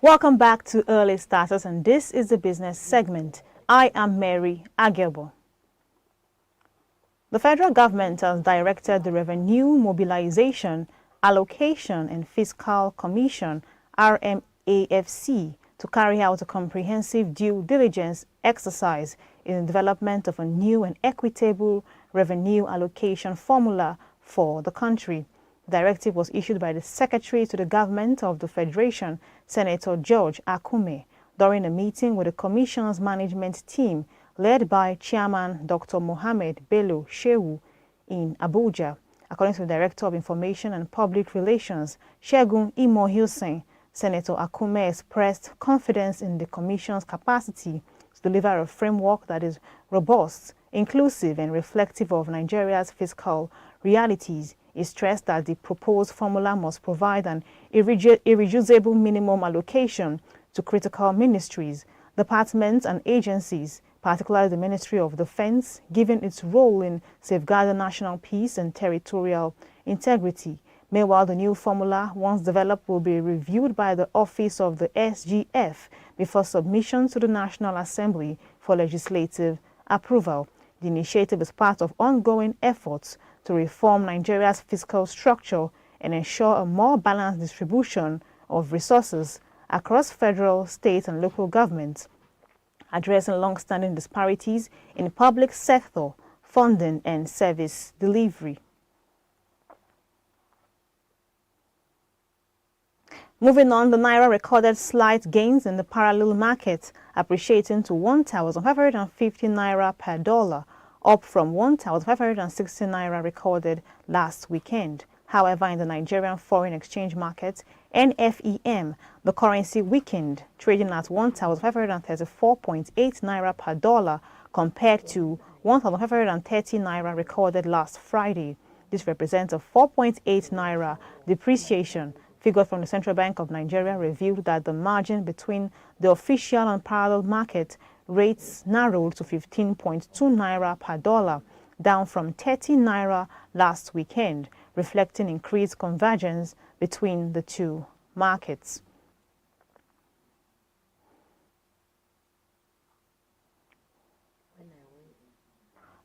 Welcome back to Early Starters, and this is the business segment. I am Mary Agebo. The federal government has directed the Revenue Mobilization, Allocation and Fiscal Commission, RMAFC, to carry out a comprehensive due diligence exercise in the development of a new and equitable revenue allocation formula for the country. The directive was issued by the Secretary to the Government of the Federation, Senator George Akume, during a meeting with the Commission's management team led by Chairman Dr. Mohammed Bello Shehu in Abuja. According to the Director of Information and Public Relations, Shegun Imo Hussein, Senator Akume expressed confidence in the Commission's capacity to deliver a framework that is robust, inclusive, and reflective of Nigeria's fiscal realities. He stressed that the proposed formula must provide an irreducible minimum allocation to critical ministries, departments, and agencies, particularly the Ministry of Defense, given its role in safeguarding national peace and territorial integrity. Meanwhile, the new formula, once developed, will be reviewed by the Office of the SGF before submission to the National Assembly for legislative approval. The initiative is part of ongoing efforts to reform Nigeria's fiscal structure and ensure a more balanced distribution of resources across federal, state, and local governments, addressing long-standing disparities in public sector funding and service delivery. Moving on, the Naira recorded slight gains in the parallel market, appreciating to 1,550 Naira per dollar, up from 1,560 Naira recorded last weekend. However, in the Nigerian foreign exchange market, NFEM, the currency weakened, trading at 1,534.8 Naira per dollar compared to 1,530 Naira recorded last Friday. This represents a 4.8 Naira depreciation. Figures from the Central Bank of Nigeria revealed that the margin between the official and parallel market rates narrowed to 15.2 Naira per dollar, down from 30 Naira last weekend, reflecting increased convergence between the two markets.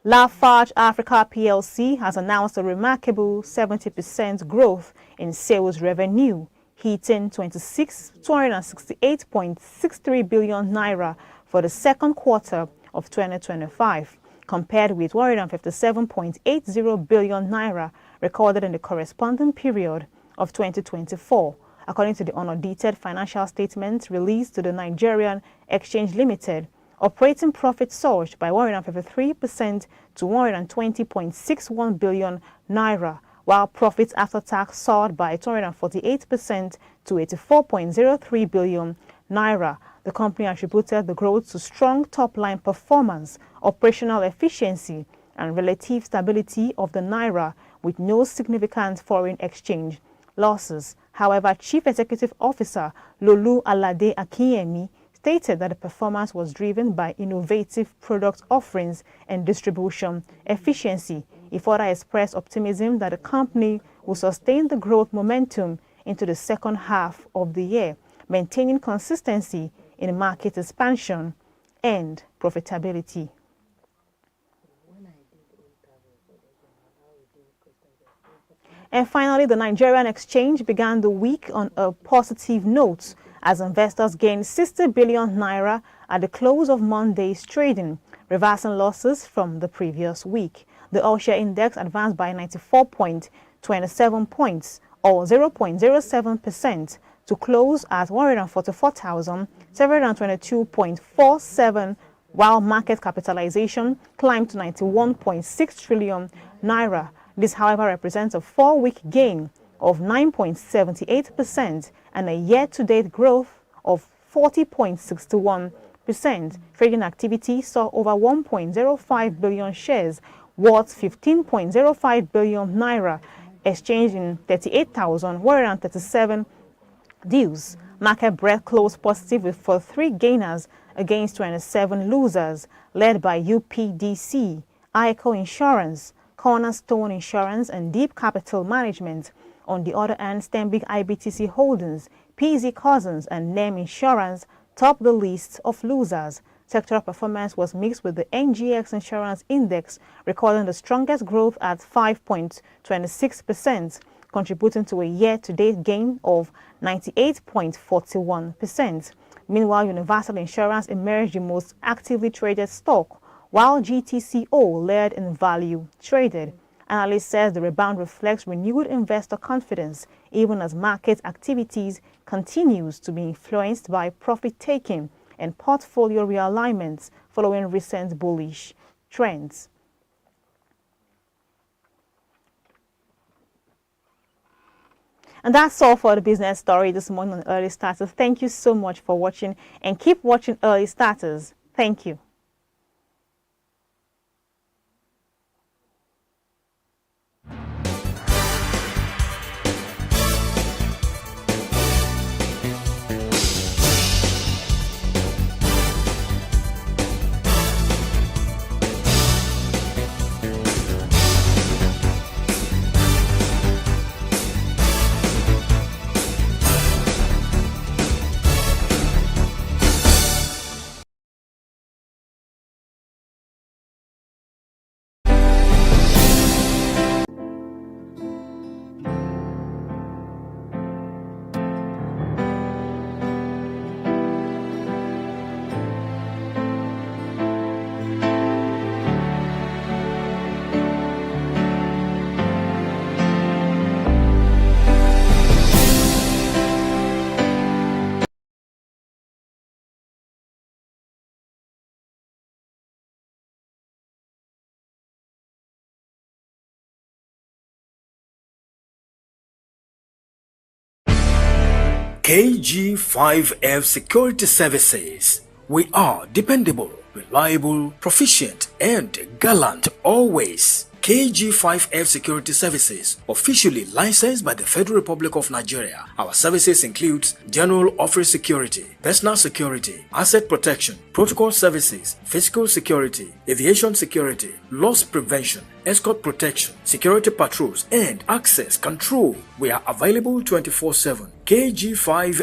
Lafarge Africa PLC has announced a remarkable 70% growth in sales revenue, hitting 268.63 billion Naira for the second quarter of 2025, compared with 157.80 billion Naira recorded in the corresponding period of 2024, according to the unaudited financial statements released to the Nigerian Exchange Limited. Operating profit surged by 153% to 120.61 billion Naira, while profits after tax soared by 248% to 84.03 billion Naira. The company attributed the growth to strong top-line performance, operational efficiency, and relative stability of the Naira, with no significant foreign exchange losses. However, Chief Executive Officer Lolu Alade Akinyemi stated that the performance was driven by innovative product offerings and distribution efficiency. He further expressed optimism that the company will sustain the growth momentum into the second half of the year, maintaining consistency in market expansion and profitability. And finally, the Nigerian exchange began the week on a positive note as investors gained 60 billion Naira at the close of Monday's trading, reversing losses from the previous week. The all-share index advanced by 94.27 points, or 0.07%, to close at 144,722.47, while market capitalization climbed to 91.6 trillion Naira. This, however, represents a 4-week gain of 9.78% and a year-to-date growth of 40.61%. Trading activity saw over 1.05 billion shares worth 15.05 billion Naira exchanged in 38,137 deals. Market breadth closed positive with 43 gainers against 27 losers, led by UPDC, ICO Insurance, Cornerstone Insurance, and Deep Capital Management. On the other hand, Stanbic IBTC Holdings, PZ Cousins, and NEM Insurance topped the list of losers. Sectoral performance was mixed, with the NGX Insurance Index recording the strongest growth at 5.26%, contributing to a year-to-date gain of 98.41%. Meanwhile, Universal Insurance emerged the most actively traded stock, while GTCO led in value traded. Analysts says the rebound reflects renewed investor confidence, even as market activities continues to be influenced by profit-taking and portfolio realignments following recent bullish trends. And that's all for the business story this morning on Early Starters. Thank you so much for watching, and keep watching Early Starters. Thank you. KG5F Security Services. We are dependable, reliable, proficient, and gallant always. KG5F Security Services, officially licensed by the Federal Republic of Nigeria. Our services include general office security, personal security, asset protection, protocol services, physical security, aviation security, loss prevention, escort protection, security patrols, and access control. We are available 24/7. KG5